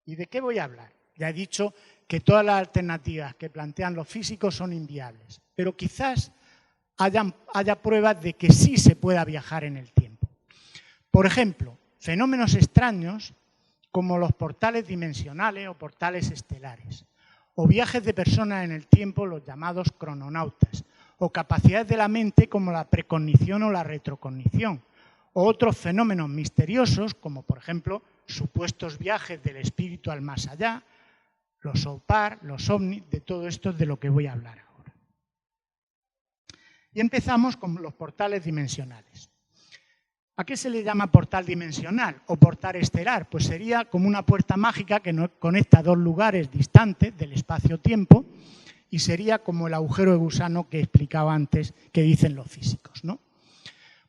¿Y de qué voy a hablar? Ya he dicho que todas las alternativas que plantean los físicos son inviables, pero quizás haya pruebas de que sí se pueda viajar en el tiempo. Por ejemplo, fenómenos extraños como los portales dimensionales o portales estelares, o viajes de personas en el tiempo, los llamados crononautas, o capacidades de la mente como la precognición o la retrocognición, o otros fenómenos misteriosos como, por ejemplo, supuestos viajes del espíritu al más allá, los OPAR, los ovnis, de todo esto es de lo que voy a hablar ahora. Y empezamos con los portales dimensionales. ¿A qué se le llama portal dimensional o portal estelar? Pues sería como una puerta mágica que conecta dos lugares distantes del espacio-tiempo y sería como el agujero de gusano que explicaba antes que dicen los físicos, ¿no?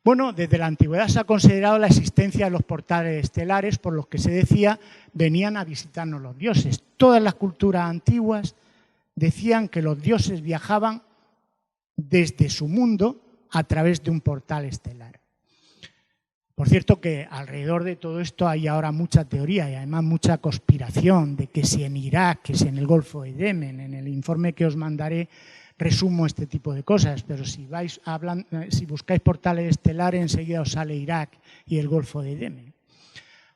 Bueno, desde la antigüedad se ha considerado la existencia de los portales estelares por los que se decía venían a visitarnos los dioses. Todas las culturas antiguas decían que los dioses viajaban desde su mundo a través de un portal estelar. Por cierto que alrededor de todo esto hay ahora mucha teoría y además mucha conspiración de que si en Irak, que si en el Golfo de Yemen, en el informe que os mandaré resumo este tipo de cosas, pero si buscáis portales estelares enseguida os sale Irak y el Golfo de Yemen.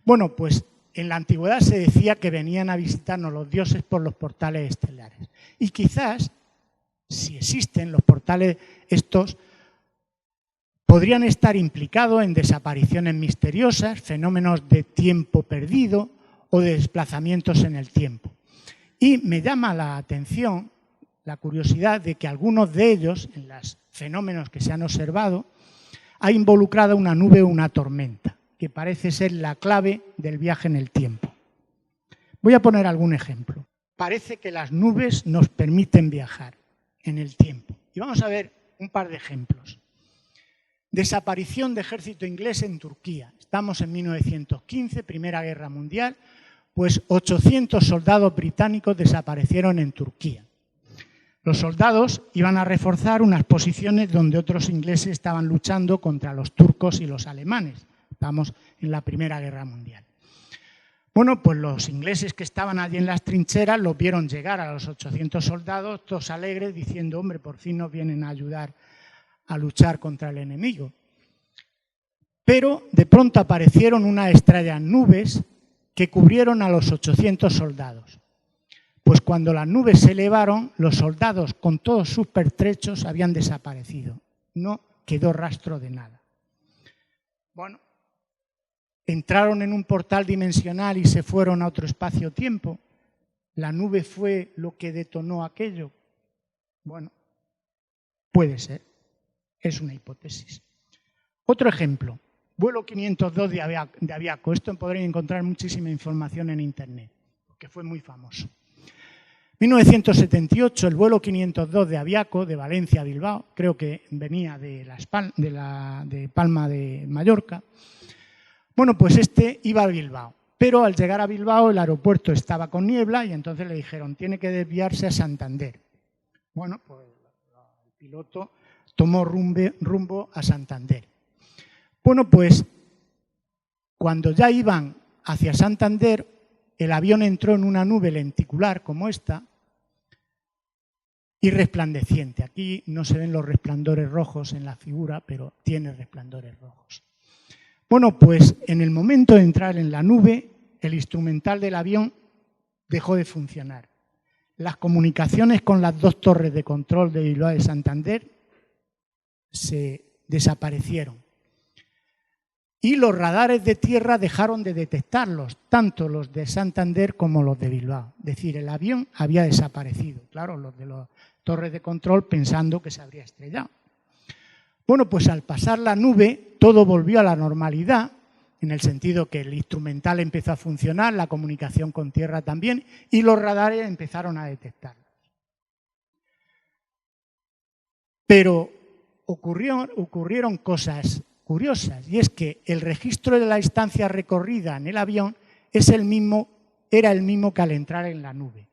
Bueno, pues en la antigüedad se decía que venían a visitarnos los dioses por los portales estelares y quizás, si existen los portales estos, podrían estar implicados en desapariciones misteriosas, fenómenos de tiempo perdido o de desplazamientos en el tiempo. Y me llama la atención, la curiosidad de que algunos de ellos, en los fenómenos que se han observado, ha involucrado una nube o una tormenta, que parece ser la clave del viaje en el tiempo. Voy a poner algún ejemplo. Parece que las nubes nos permiten viajar en el tiempo. Y vamos a ver un par de ejemplos. Desaparición de ejército inglés en Turquía. Estamos en 1915, Primera Guerra Mundial, pues 800 soldados británicos desaparecieron en Turquía. Los soldados iban a reforzar unas posiciones donde otros ingleses estaban luchando contra los turcos y los alemanes. Estamos en la Primera Guerra Mundial. Bueno, pues los ingleses que estaban allí en las trincheras los vieron llegar a los 800 soldados, todos alegres, diciendo, hombre, por fin nos vienen a ayudar a luchar contra el enemigo. Pero de pronto aparecieron unas extrañas nubes que cubrieron a los 800 soldados. Pues cuando las nubes se elevaron, los soldados con todos sus pertrechos habían desaparecido. No quedó rastro de nada. Bueno, entraron en un portal dimensional y se fueron a otro espacio-tiempo. ¿La nube fue lo que detonó aquello? Bueno, puede ser. Es una hipótesis. Otro ejemplo. Vuelo 502 de Aviaco. Esto podréis encontrar muchísima información en Internet, porque fue muy famoso. 1978, el vuelo 502 de Aviaco, de Valencia a Bilbao, creo que venía de Palma de Mallorca. Bueno, pues este iba a Bilbao, pero al llegar a Bilbao el aeropuerto estaba con niebla y entonces le dijeron, tiene que desviarse a Santander. Bueno, pues el piloto tomó rumbo a Santander. Bueno, pues cuando ya iban hacia Santander, el avión entró en una nube lenticular como esta y resplandeciente. Aquí no se ven los resplandores rojos en la figura, pero tiene resplandores rojos. Bueno, pues en el momento de entrar en la nube, el instrumental del avión dejó de funcionar. Las comunicaciones con las dos torres de control de Bilbao de Santander se desaparecieron. Y los radares de tierra dejaron de detectarlos, tanto los de Santander como los de Bilbao. Es decir, el avión había desaparecido. Claro, los de las torres de control pensando que se habría estrellado. Bueno, pues al pasar la nube, todo volvió a la normalidad, en el sentido que el instrumental empezó a funcionar, la comunicación con tierra también, y los radares empezaron a detectarlos. Pero ocurrieron cosas curiosas, y es que el registro de la distancia recorrida en el avión era el mismo que al entrar en la nube,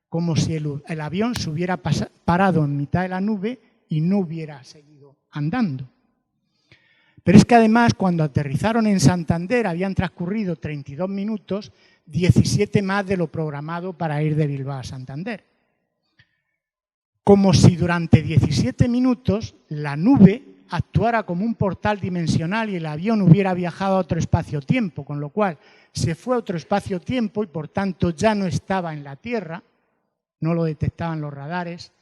como si el avión se hubiera parado en mitad de la nube y no hubiera seguido andando. Pero es que además cuando aterrizaron en Santander habían transcurrido 32 minutos, 17 más de lo programado para ir de Bilbao a Santander. Como si durante 17 minutos la nube actuara como un portal dimensional y el avión hubiera viajado a otro espacio-tiempo, con lo cual se fue a otro espacio-tiempo y por tanto ya no estaba en la Tierra, no lo detectaban los radares,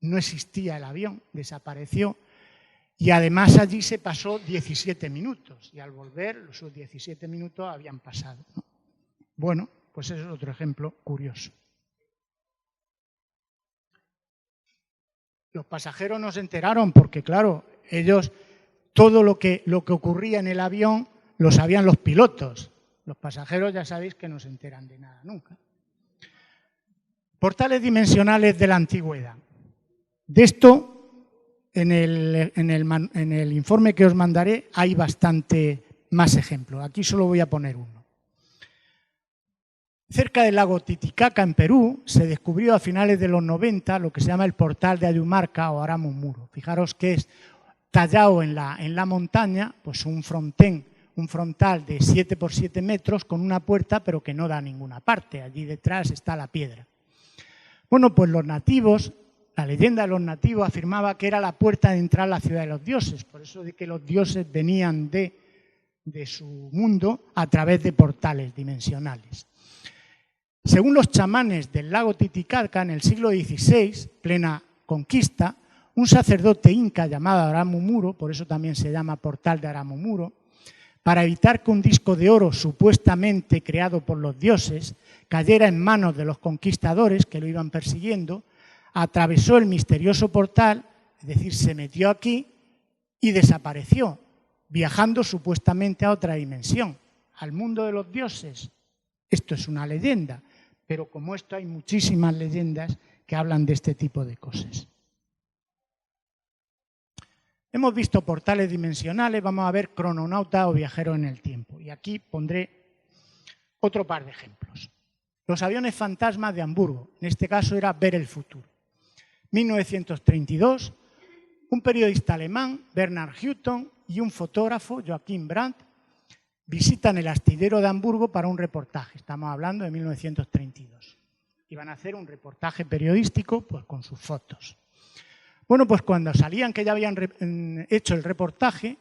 no existía el avión, desapareció y además allí se pasó 17 minutos y al volver sus 17 minutos habían pasado, ¿no? Bueno, pues ese es otro ejemplo curioso. Los pasajeros no se enteraron porque, claro, ellos, todo lo que ocurría en el avión lo sabían los pilotos. Los pasajeros ya sabéis que no se enteran de nada nunca. Portales dimensionales de la antigüedad. De esto, en el informe que os mandaré, hay bastante más ejemplos. Aquí solo voy a poner uno. Cerca del lago Titicaca, en Perú, se descubrió a finales de los 90 lo que se llama el portal de Ayumarca o Aramumuro. Fijaros que es tallado en la montaña, pues un frontal de 7 por 7 metros con una puerta, pero que no da a ninguna parte. Allí detrás está la piedra. Bueno, pues los nativos, la leyenda de los nativos afirmaba que era la puerta de entrada a la ciudad de los dioses. Por eso de que los dioses venían de su mundo a través de portales dimensionales. Según los chamanes del lago Titicaca, en el siglo XVI, plena conquista, un sacerdote inca llamado Aramumuro, por eso también se llama portal de Aramumuro, para evitar que un disco de oro supuestamente creado por los dioses cayera en manos de los conquistadores que lo iban persiguiendo, atravesó el misterioso portal, es decir, se metió aquí y desapareció, viajando supuestamente a otra dimensión, al mundo de los dioses. Esto es una leyenda, pero como esto hay muchísimas leyendas que hablan de este tipo de cosas. Hemos visto portales dimensionales, vamos a ver crononauta o viajero en el tiempo. Y aquí pondré otro par de ejemplos. Los aviones fantasmas de Hamburgo, en este caso era ver el futuro. 1932, un periodista alemán, Bernhard Hütten, y un fotógrafo, Joachim Brandt, visitan el astillero de Hamburgo para un reportaje. Estamos hablando de 1932. Iban a hacer un reportaje periodístico pues, con sus fotos. Bueno, pues cuando salían que ya habían hecho el reportaje,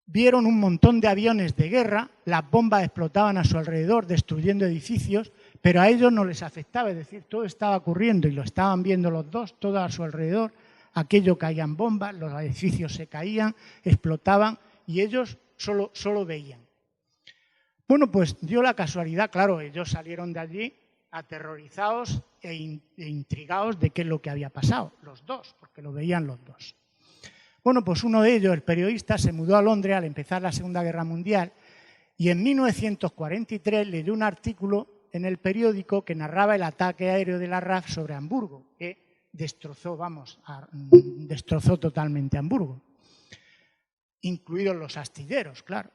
vieron un montón de aviones de guerra, las bombas explotaban a su alrededor, destruyendo edificios, pero a ellos no les afectaba, es decir, todo estaba ocurriendo y lo estaban viendo los dos, todo a su alrededor, aquello caían bombas, los edificios se caían, explotaban y ellos solo veían. Bueno, pues dio la casualidad, claro, ellos salieron de allí aterrorizados e intrigados de qué es lo que había pasado, los dos, porque lo veían los dos. Bueno, pues uno de ellos, el periodista, se mudó a Londres al empezar la Segunda Guerra Mundial y en 1943 leyó un artículo en el periódico que narraba el ataque aéreo de la RAF sobre Hamburgo, que destrozó totalmente Hamburgo, incluidos los astilleros, claro.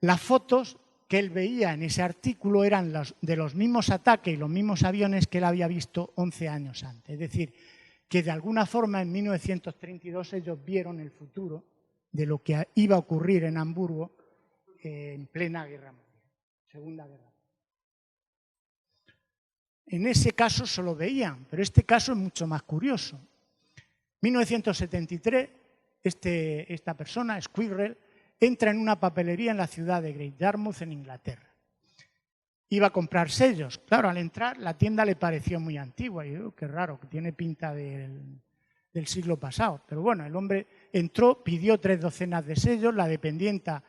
Las fotos que él veía en ese artículo eran de los mismos ataques y los mismos aviones que él había visto 11 años antes. Es decir, que de alguna forma en 1932 ellos vieron el futuro de lo que iba a ocurrir en Hamburgo en plena Guerra Mundial, Segunda Guerra Mundial. En ese caso solo veían, pero este caso es mucho más curioso. En 1973, esta persona, Squirrel, entra en una papelería en la ciudad de Great Yarmouth, en Inglaterra. Iba a comprar sellos. Claro, al entrar la tienda le pareció muy antigua. Y digo, qué raro, que tiene pinta del siglo pasado. Pero bueno, el hombre entró, pidió 3 docenas de sellos, la dependienta,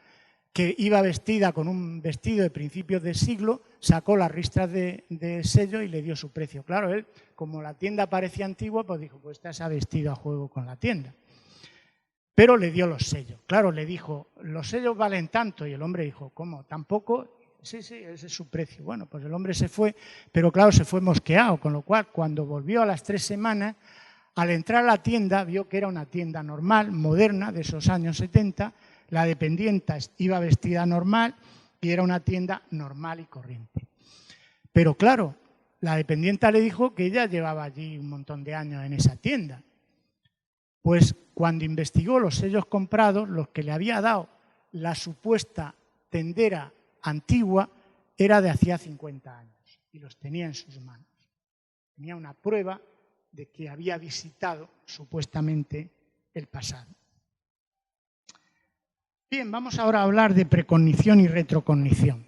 que iba vestida con un vestido de principios del siglo, sacó las ristras de sello y le dio su precio. Claro, él, como la tienda parecía antigua, pues dijo, pues esta se ha vestido a juego con la tienda. Pero le dio los sellos. Claro, le dijo, los sellos valen tanto. Y el hombre dijo, ¿cómo? ¿Tampoco? Sí, ese es su precio. Bueno, pues el hombre se fue, pero claro, se fue mosqueado, con lo cual cuando volvió a las 3 semanas, al entrar a la tienda, vio que era una tienda normal, moderna, de esos años 70, la dependienta iba vestida normal y era una tienda normal y corriente. Pero claro, la dependienta le dijo que ella llevaba allí un montón de años en esa tienda. Pues cuando investigó los sellos comprados, los que le había dado la supuesta tendera antigua era de hacía 50 años y los tenía en sus manos. Tenía una prueba de que había visitado supuestamente el pasado. Bien, vamos ahora a hablar de precognición y retrocognición.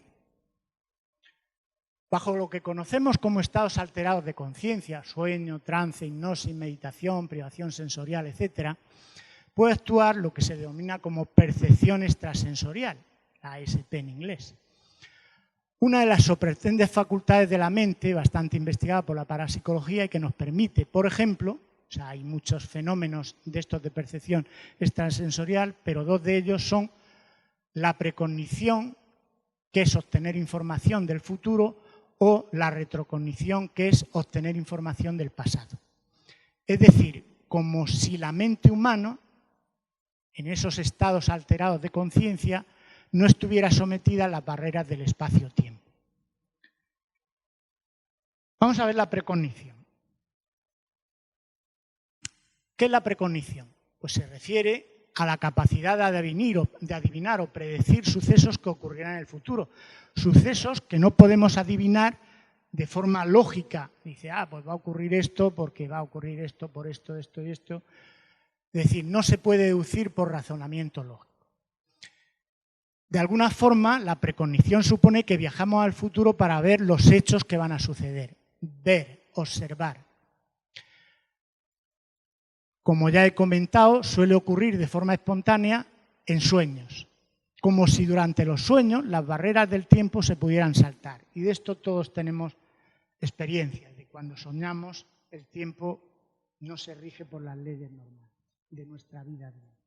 Bajo lo que conocemos como estados alterados de conciencia, sueño, trance, hipnosis, meditación, privación sensorial, etc., puede actuar lo que se denomina como percepción extrasensorial, la ASP en inglés. Una de las sorprendentes facultades de la mente, bastante investigada por la parapsicología y que nos permite, por ejemplo, o sea, hay muchos fenómenos de estos de percepción extrasensorial, pero 2 de ellos son la precognición, que es obtener información del futuro, o la retrocognición, que es obtener información del pasado. Es decir, como si la mente humana, en esos estados alterados de conciencia, no estuviera sometida a las barreras del espacio-tiempo. Vamos a ver la precognición. ¿Qué es la precognición? Pues se refiere a la capacidad de adivinar o predecir sucesos que ocurrirán en el futuro. Sucesos que no podemos adivinar de forma lógica. Dice, pues va a ocurrir esto porque va a ocurrir esto por esto, esto y esto. Es decir, no se puede deducir por razonamiento lógico. De alguna forma, la precognición supone que viajamos al futuro para ver los hechos que van a suceder. Ver, observar. Como ya he comentado, suele ocurrir de forma espontánea en sueños, como si durante los sueños las barreras del tiempo se pudieran saltar. Y de esto todos tenemos experiencia, de cuando soñamos el tiempo no se rige por las leyes normales de nuestra vida diaria.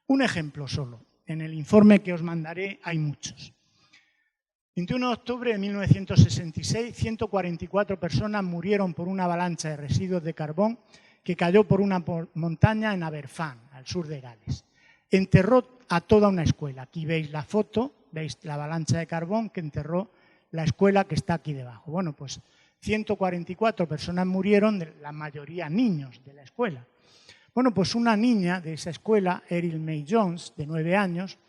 Un ejemplo solo. En el informe que os mandaré hay muchos. 21 de octubre de 1966, 144 personas murieron por una avalancha de residuos de carbón que cayó por una montaña en Aberfan, al sur de Gales. Enterró a toda una escuela. Aquí veis la foto, veis la avalancha de carbón que enterró la escuela que está aquí debajo. Bueno, pues 144 personas murieron, la mayoría niños de la escuela. Bueno, pues una niña de esa escuela, Erin May Jones, de 9 años,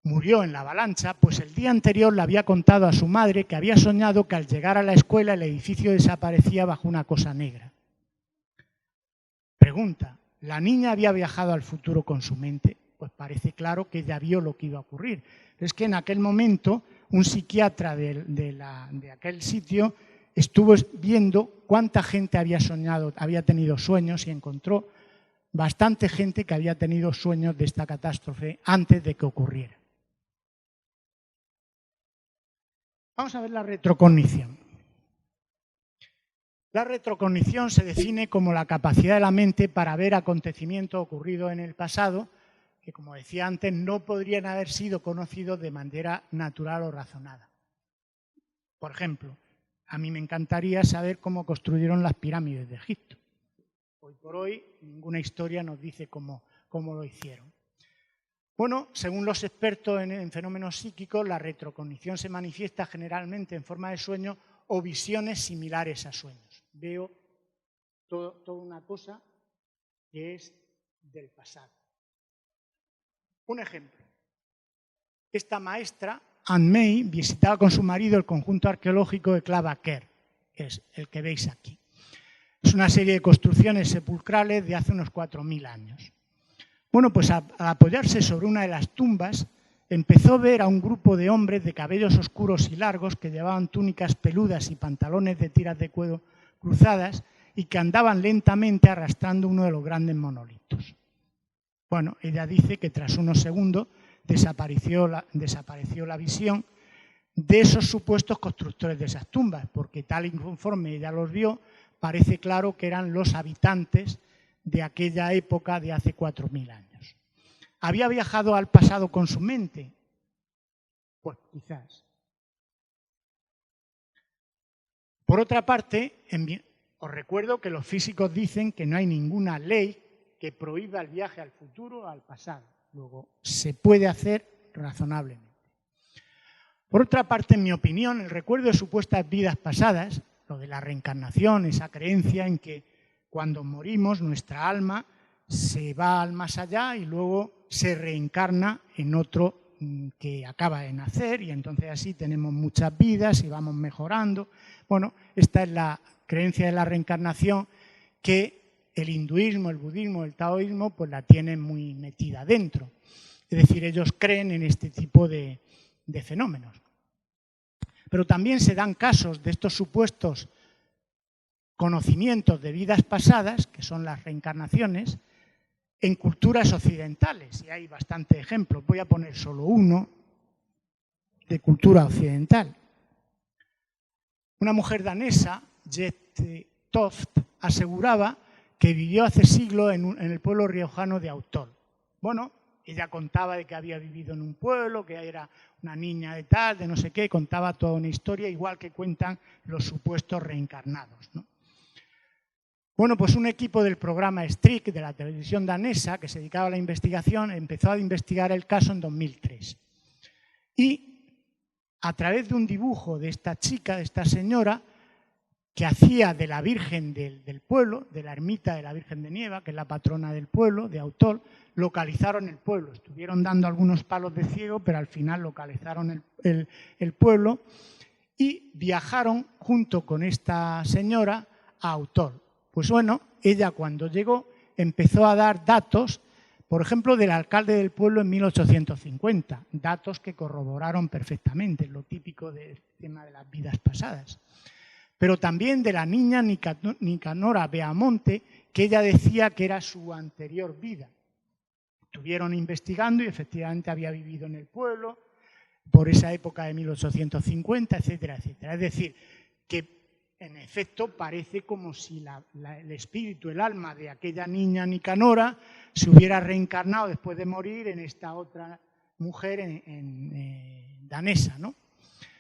murió en la avalancha, pues el día anterior le había contado a su madre que había soñado que al llegar a la escuela el edificio desaparecía bajo una cosa negra. Pregunta, la niña había viajado al futuro con su mente, pues parece claro que ella vio lo que iba a ocurrir. Es que en aquel momento un psiquiatra de aquel sitio estuvo viendo cuánta gente había soñado, había tenido sueños y encontró bastante gente que había tenido sueños de esta catástrofe antes de que ocurriera. Vamos a ver la retrocognición. La retrocognición se define como la capacidad de la mente para ver acontecimientos ocurridos en el pasado que, como decía antes, no podrían haber sido conocidos de manera natural o razonada. Por ejemplo, a mí me encantaría saber cómo construyeron las pirámides de Egipto. Hoy por hoy, ninguna historia nos dice cómo lo hicieron. Bueno, según los expertos en fenómenos psíquicos, la retrocognición se manifiesta generalmente en forma de sueño o visiones similares a sueños. Veo toda una cosa que es del pasado. Un ejemplo. Esta maestra, Anne May, visitaba con su marido el conjunto arqueológico de Clabaker, que es el que veis aquí. Es una serie de construcciones sepulcrales de hace unos 4.000 años. Bueno, pues al apoyarse sobre una de las tumbas, empezó a ver a un grupo de hombres de cabellos oscuros y largos que llevaban túnicas peludas y pantalones de tiras de cuero cruzadas y que andaban lentamente arrastrando uno de los grandes monolitos. Bueno, ella dice que tras unos segundos desapareció la visión de esos supuestos constructores de esas tumbas, porque tal y conforme ella los vio, parece claro que eran los habitantes de aquella época de hace 4.000 años. ¿Había viajado al pasado con su mente? Pues quizás. Por otra parte, os recuerdo que los físicos dicen que no hay ninguna ley que prohíba el viaje al futuro o al pasado. Luego, se puede hacer razonablemente. Por otra parte, en mi opinión, el recuerdo de supuestas vidas pasadas, lo de la reencarnación, esa creencia en que cuando morimos nuestra alma se va al más allá y luego se reencarna en otro que acaba de nacer y entonces así tenemos muchas vidas y vamos mejorando. Bueno, esta es la creencia de la reencarnación que el hinduismo, el budismo, el taoísmo pues la tienen muy metida dentro. Es decir, ellos creen en este tipo de fenómenos. Pero también se dan casos de estos supuestos conocimientos de vidas pasadas, que son las reencarnaciones, en culturas occidentales, y hay bastantes ejemplos. Voy a poner solo uno de cultura occidental. Una mujer danesa, Jette Toft, aseguraba que vivió hace siglos en el pueblo riojano de Autol. Bueno, ella contaba de que había vivido en un pueblo, que era una niña de tal, de no sé qué, contaba toda una historia, igual que cuentan los supuestos reencarnados, ¿no? Bueno, pues un equipo del programa Strik de la televisión danesa que se dedicaba a la investigación empezó a investigar el caso en 2003. Y a través de un dibujo de esta chica, de esta señora, que hacía de la Virgen del pueblo, de la ermita de la Virgen de Nieva, que es la patrona del pueblo, de Autol, localizaron el pueblo. Estuvieron dando algunos palos de ciego, pero al final localizaron el pueblo y viajaron junto con esta señora a Autol. Pues bueno, ella cuando llegó empezó a dar datos, por ejemplo, del alcalde del pueblo en 1850, datos que corroboraron perfectamente, lo típico del tema de las vidas pasadas. Pero también de la niña Nicanora Beamonte, que ella decía que era su anterior vida. Estuvieron investigando y efectivamente había vivido en el pueblo por esa época de 1850, etcétera, etcétera. Es decir, que en efecto parece como si el espíritu, el alma de aquella niña Nicanora se hubiera reencarnado después de morir en esta otra mujer danesa, ¿no?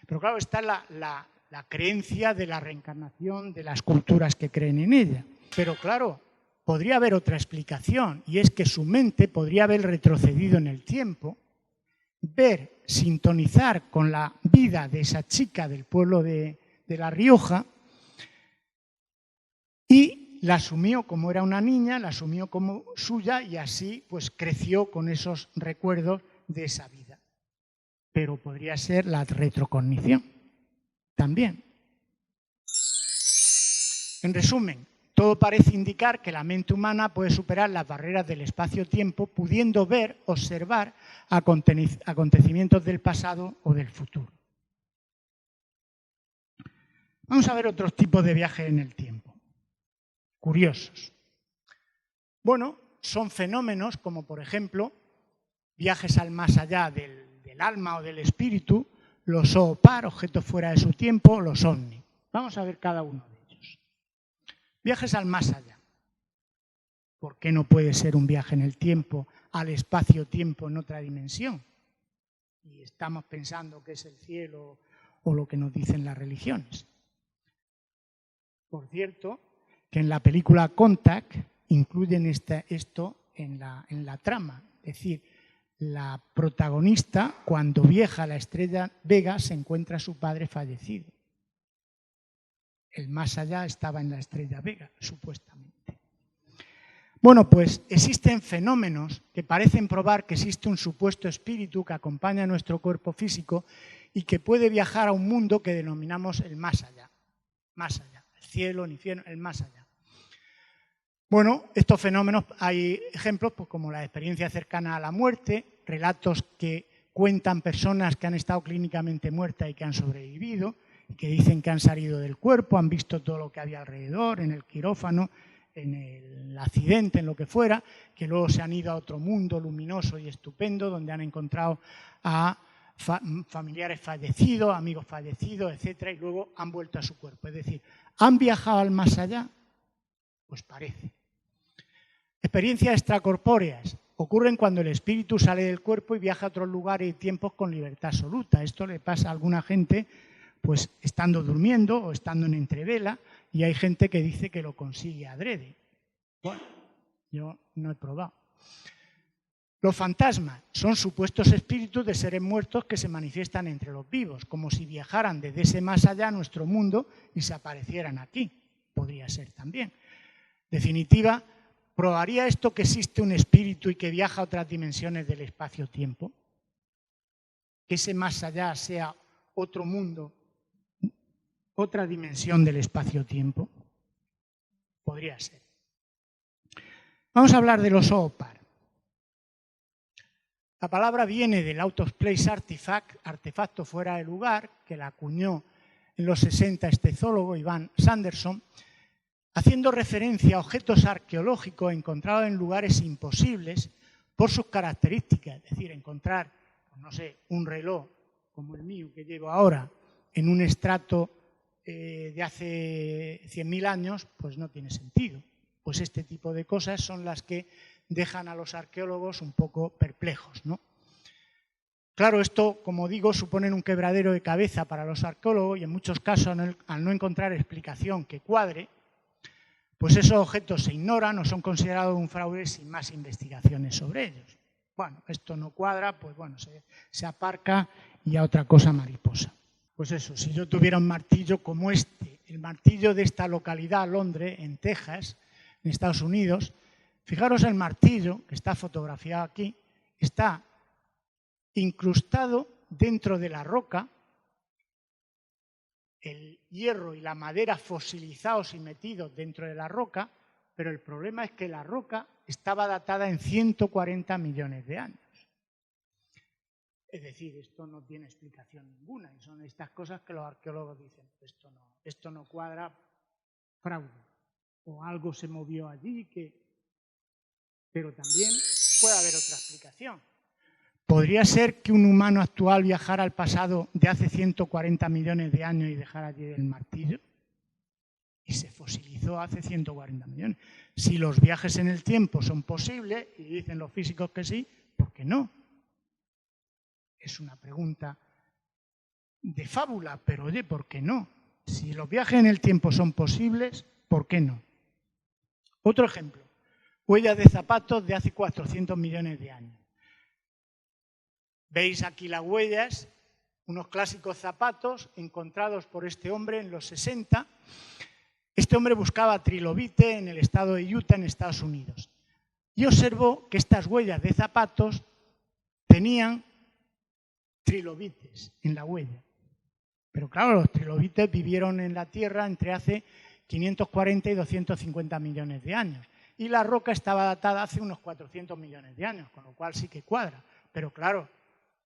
Pero claro, está la creencia de la reencarnación de las culturas que creen en ella. Pero claro, podría haber otra explicación, y es que su mente podría haber retrocedido en el tiempo, sintonizar con la vida de esa chica del pueblo de La Rioja, y la asumió como era una niña, la asumió como suya y así pues creció con esos recuerdos de esa vida. Pero podría ser la retrocognición también. En resumen, todo parece indicar que la mente humana puede superar las barreras del espacio-tiempo, pudiendo ver, observar acontecimientos del pasado o del futuro. Vamos a ver otros tipos de viajes en el tiempo, curiosos. Bueno, son fenómenos como, por ejemplo, viajes al más allá del alma o del espíritu, los OOPAR, objetos fuera de su tiempo, los OVNI. Vamos a ver cada uno de ellos. Viajes al más allá. ¿Por qué no puede ser un viaje en el tiempo, al espacio-tiempo en otra dimensión? Y estamos pensando que es el cielo o lo que nos dicen las religiones. Por cierto, que en la película Contact incluyen esto en la trama. Es decir, la protagonista, cuando viaja a la estrella Vega, se encuentra a su padre fallecido. El más allá estaba en la estrella Vega, supuestamente. Bueno, pues existen fenómenos que parecen probar que existe un supuesto espíritu que acompaña a nuestro cuerpo físico y que puede viajar a un mundo que denominamos el más allá. Más allá, el cielo, el infierno, el más allá. Bueno, estos fenómenos hay ejemplos pues, como la experiencia cercana a la muerte, relatos que cuentan personas que han estado clínicamente muertas y que han sobrevivido, y que dicen que han salido del cuerpo, han visto todo lo que había alrededor, en el quirófano, en el accidente, en lo que fuera, que luego se han ido a otro mundo luminoso y estupendo, donde han encontrado a familiares fallecidos, amigos fallecidos, etcétera, y luego han vuelto a su cuerpo. Es decir, ¿han viajado al más allá? Pues parece. Experiencias extracorpóreas ocurren cuando el espíritu sale del cuerpo y viaja a otros lugares y tiempos con libertad absoluta. Esto le pasa a alguna gente pues estando durmiendo o estando en entrevela, y hay gente que dice que lo consigue adrede. Bueno, yo no he probado. Los fantasmas son supuestos espíritus de seres muertos que se manifiestan entre los vivos, como si viajaran desde ese más allá a nuestro mundo y se aparecieran aquí. Podría ser también. Definitiva, ¿probaría esto que existe un espíritu y que viaja a otras dimensiones del espacio-tiempo? Que ese más allá sea otro mundo, otra dimensión del espacio-tiempo. Podría ser. Vamos a hablar de los OOPAR. La palabra viene del Out of Place Artifact, artefacto fuera de lugar, que la acuñó en los 60 este zoólogo Ivan Sanderson, haciendo referencia a objetos arqueológicos encontrados en lugares imposibles por sus características. Es decir, encontrar, no sé, un reloj como el mío que llevo ahora en un estrato de hace 100.000 años, pues no tiene sentido. Pues este tipo de cosas son las que dejan a los arqueólogos un poco perplejos, ¿no? Claro, esto, como digo, supone un quebradero de cabeza para los arqueólogos y en muchos casos, al no encontrar explicación que cuadre, pues esos objetos se ignoran o son considerados un fraude sin más investigaciones sobre ellos. Bueno, esto no cuadra, pues bueno, se aparca y a otra cosa mariposa. Pues eso, si yo tuviera un martillo como este, el martillo de esta localidad, Londres, en Texas, en Estados Unidos, fijaros el martillo, que está fotografiado aquí, está incrustado dentro de la roca, el hierro y la madera fosilizados y metidos dentro de la roca, pero el problema es que la roca estaba datada en 140 millones de años. Es decir, esto no tiene explicación ninguna y son estas cosas que los arqueólogos dicen, esto no cuadra, fraude, o algo se movió allí, pero también puede haber otra explicación. ¿Podría ser que un humano actual viajara al pasado de hace 140 millones de años y dejara allí el martillo? Y se fosilizó hace 140 millones. Si los viajes en el tiempo son posibles, y dicen los físicos que sí, ¿por qué no? Es una pregunta de fábula, pero oye, ¿por qué no? Si los viajes en el tiempo son posibles, ¿por qué no? Otro ejemplo, huellas de zapatos de hace 400 millones de años. Veis aquí las huellas, unos clásicos zapatos encontrados por este hombre en los 60. Este hombre buscaba trilobite en el estado de Utah, en Estados Unidos. Y observó que estas huellas de zapatos tenían trilobites en la huella. Pero claro, los trilobites vivieron en la Tierra entre hace 540 y 250 millones de años. Y la roca estaba datada hace unos 400 millones de años, con lo cual sí que cuadra. Pero claro,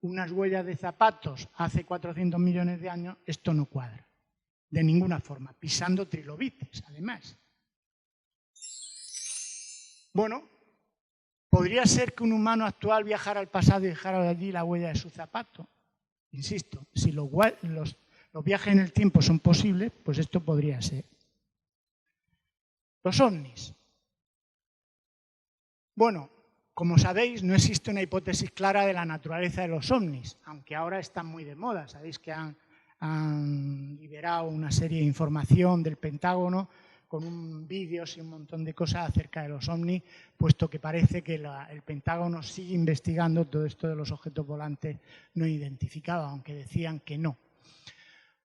unas huellas de zapatos hace 400 millones de años, esto no cuadra. De ninguna forma, pisando trilobites, además. Bueno, ¿podría ser que un humano actual viajara al pasado y dejara allí la huella de su zapato? Insisto, si los viajes en el tiempo son posibles, pues esto podría ser. Los ovnis. Bueno, como sabéis, no existe una hipótesis clara de la naturaleza de los ovnis, aunque ahora están muy de moda. Sabéis que han liberado una serie de información del Pentágono con vídeos y un montón de cosas acerca de los ovnis, puesto que parece que el Pentágono sigue investigando todo esto de los objetos volantes no identificados, aunque decían que no.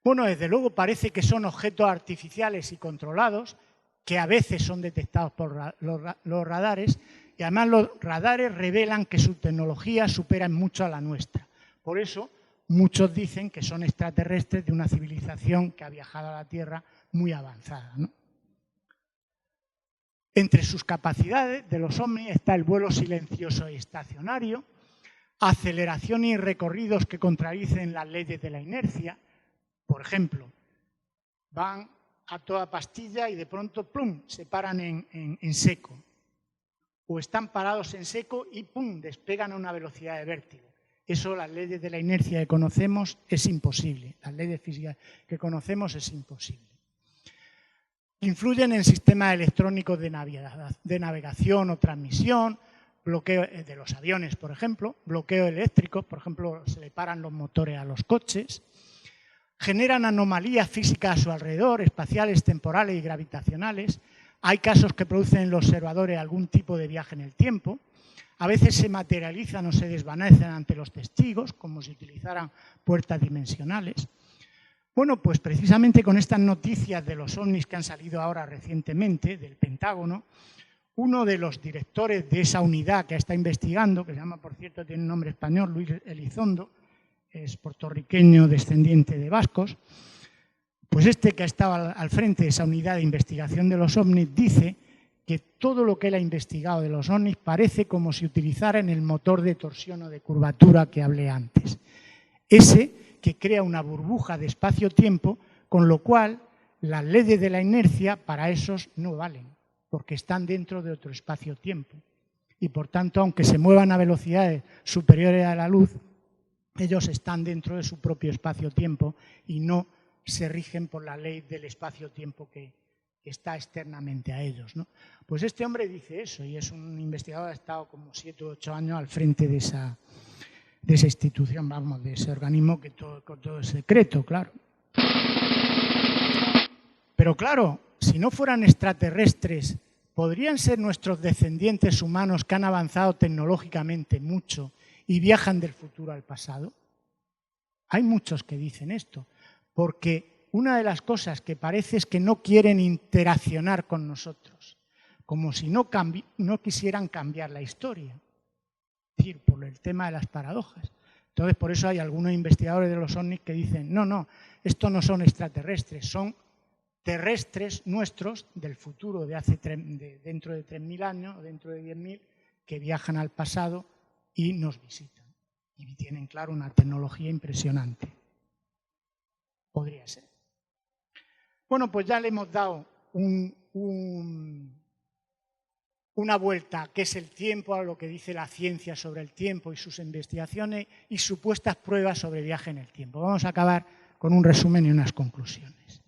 Bueno, desde luego parece que son objetos artificiales y controlados, que a veces son detectados por los radares, y además los radares revelan que su tecnología supera en mucho a la nuestra. Por eso, muchos dicen que son extraterrestres de una civilización que ha viajado a la Tierra muy avanzada, ¿no? Entre sus capacidades de los ovnis está el vuelo silencioso y estacionario, aceleración y recorridos que contradicen las leyes de la inercia. Por ejemplo, van a toda pastilla y de pronto, ¡plum!, se paran en seco. O están parados en seco y ¡pum!, despegan a una velocidad de vértigo. Eso, las leyes de la inercia que conocemos, es imposible. Las leyes físicas que conocemos es imposible. Influyen en sistemas electrónicos de navegación o transmisión, bloqueo de los aviones, por ejemplo, bloqueo eléctrico, por ejemplo, se le paran los motores a los coches. Generan anomalías físicas a su alrededor, espaciales, temporales y gravitacionales. Hay casos que producen en los observadores algún tipo de viaje en el tiempo. A veces se materializan o se desvanecen ante los testigos, como si utilizaran puertas dimensionales. Bueno, pues precisamente con estas noticias de los ovnis que han salido ahora recientemente del Pentágono, uno de los directores de esa unidad que está investigando, que se llama, por cierto, tiene un nombre español, Luis Elizondo, es puertorriqueño descendiente de vascos, pues este que ha estado al frente de esa unidad de investigación de los ovnis dice que todo lo que él ha investigado de los ovnis parece como si utilizaran el motor de torsión o de curvatura que hablé antes. Ese que crea una burbuja de espacio-tiempo, con lo cual las leyes de la inercia para esos no valen, porque están dentro de otro espacio-tiempo. Y por tanto, aunque se muevan a velocidades superiores a la luz, ellos están dentro de su propio espacio-tiempo y no se rigen por la ley del espacio-tiempo que está externamente a ellos, ¿no? Pues este hombre dice eso, y es un investigador que ha estado como 7 u 8 años al frente de esa institución, vamos, de ese organismo que todo es secreto, claro. Pero claro, si no fueran extraterrestres, ¿podrían ser nuestros descendientes humanos que han avanzado tecnológicamente mucho y viajan del futuro al pasado? Hay muchos que dicen esto, porque una de las cosas que parece es que no quieren interaccionar con nosotros, como si no quisieran cambiar la historia, es decir, por el tema de las paradojas. Entonces, por eso hay algunos investigadores de los ovnis que dicen, no, estos no son extraterrestres, son terrestres nuestros del futuro, dentro de 3.000 años o dentro de 10.000, que viajan al pasado y nos visitan. Y tienen, claro, una tecnología impresionante. Podría ser. Bueno, pues ya le hemos dado una vuelta a qué es el tiempo, a lo que dice la ciencia sobre el tiempo y sus investigaciones y supuestas pruebas sobre viaje en el tiempo. Vamos a acabar con un resumen y unas conclusiones.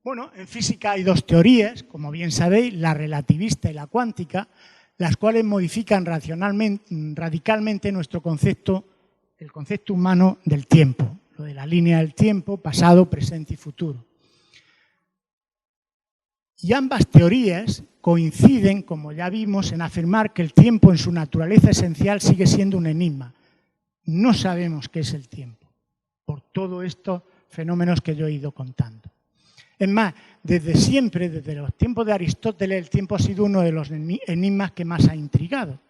Bueno, en física hay dos teorías, como bien sabéis, la relativista y la cuántica, las cuales modifican radicalmente nuestro concepto, el concepto humano del tiempo, lo de la línea del tiempo, pasado, presente y futuro. Y ambas teorías coinciden, como ya vimos, en afirmar que el tiempo en su naturaleza esencial sigue siendo un enigma. No sabemos qué es el tiempo, por todos estos fenómenos que yo he ido contando. Es más, desde siempre, desde los tiempos de Aristóteles, el tiempo ha sido uno de los enigmas que más ha intrigado.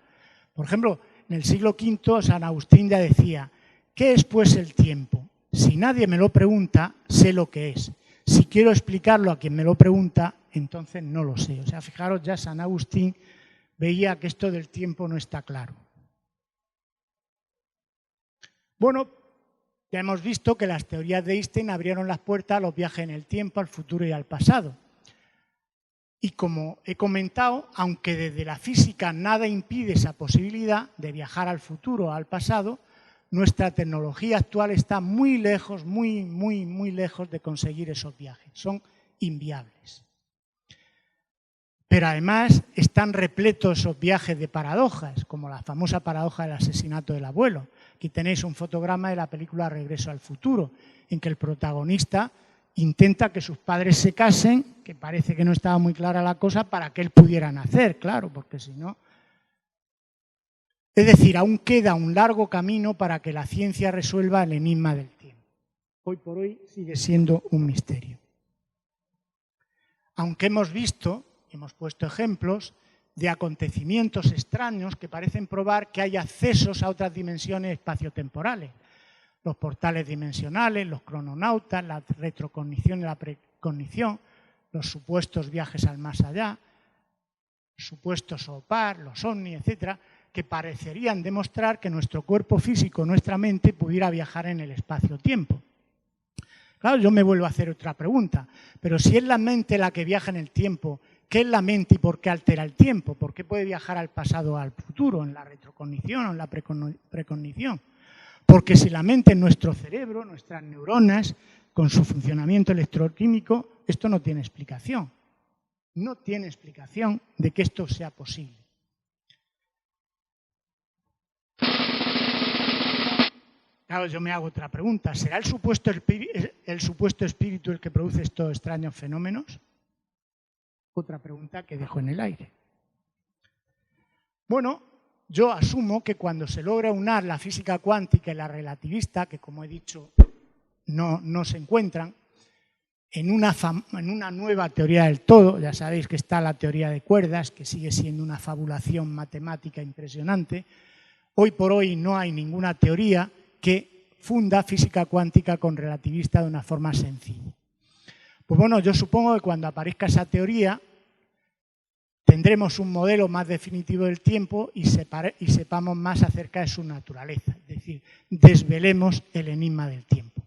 Por ejemplo, en el siglo V, San Agustín ya decía, ¿qué es pues el tiempo? Si nadie me lo pregunta, sé lo que es. quiero explicarlo a quien me lo pregunta, entonces no lo sé. O sea, fijaros, ya San Agustín veía que esto del tiempo no está claro. Bueno, ya hemos visto que las teorías de Einstein abrieron las puertas a los viajes en el tiempo, al futuro y al pasado. Y como he comentado, aunque desde la física nada impide esa posibilidad de viajar al futuro o al pasado, nuestra tecnología actual está muy lejos, muy lejos de conseguir esos viajes. Son inviables. Pero además están repletos esos viajes de paradojas, como la famosa paradoja del asesinato del abuelo. Aquí tenéis un fotograma de la película Regreso al futuro, en que el protagonista intenta que sus padres se casen, que parece que no estaba muy clara la cosa, para que él pudiera nacer, claro, porque si no... Es decir, aún queda un largo camino para que la ciencia resuelva el enigma del tiempo. Hoy por hoy sigue siendo un misterio. Aunque hemos visto, hemos puesto ejemplos de acontecimientos extraños que parecen probar que hay accesos a otras dimensiones espaciotemporales. Los portales dimensionales, los crononautas, la retrocognición y la precognición, los supuestos viajes al más allá, supuestos OPAR, los ovnis, etcétera, que parecerían demostrar que nuestro cuerpo físico, nuestra mente, pudiera viajar en el espacio-tiempo. Claro, yo me vuelvo a hacer otra pregunta, pero si es la mente la que viaja en el tiempo, ¿qué es la mente y por qué altera el tiempo? ¿Por qué puede viajar al pasado o al futuro, en la retrocognición o en la precognición? Porque si la mente es nuestro cerebro, nuestras neuronas, con su funcionamiento electroquímico, esto no tiene explicación. No tiene explicación de que esto sea posible. Claro, yo me hago otra pregunta. ¿Será el supuesto espíritu el que produce estos extraños fenómenos? Otra pregunta que dejo en el aire. Bueno, yo asumo que cuando se logra unar la física cuántica y la relativista, que como he dicho no se encuentran, en una nueva teoría del todo, ya sabéis que está la teoría de cuerdas, que sigue siendo una fabulación matemática impresionante, hoy por hoy no hay ninguna teoría que funda física cuántica con relativista de una forma sencilla. Pues bueno, yo supongo que cuando aparezca esa teoría tendremos un modelo más definitivo del tiempo y sepamos más acerca de su naturaleza, es decir, desvelemos el enigma del tiempo.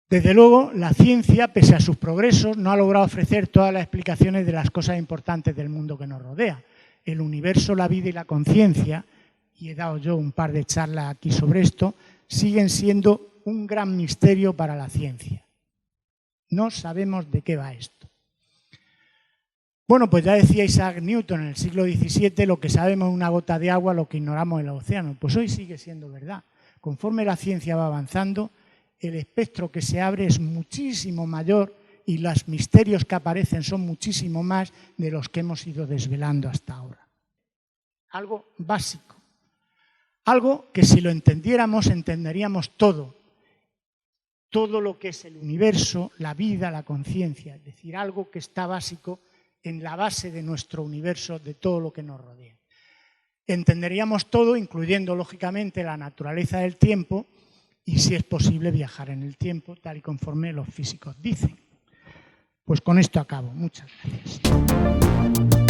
Desde luego, la ciencia, pese a sus progresos, no ha logrado ofrecer todas las explicaciones de las cosas importantes del mundo que nos rodea. El universo, la vida y la conciencia, y he dado yo un par de charlas aquí sobre esto, siguen siendo un gran misterio para la ciencia. No sabemos de qué va esto. Bueno, pues ya decía Isaac Newton en el siglo XVII, lo que sabemos es una gota de agua, lo que ignoramos del océano. Pues hoy sigue siendo verdad. Conforme la ciencia va avanzando, el espectro que se abre es muchísimo mayor y los misterios que aparecen son muchísimo más de los que hemos ido desvelando hasta ahora. Algo básico. Algo que si lo entendiéramos, entenderíamos todo. Todo lo que es el universo, la vida, la conciencia. Es decir, algo que está básico en la base de nuestro universo, de todo lo que nos rodea. Entenderíamos todo, incluyendo lógicamente la naturaleza del tiempo y si es posible viajar en el tiempo, tal y conforme los físicos dicen. Pues con esto acabo. Muchas gracias.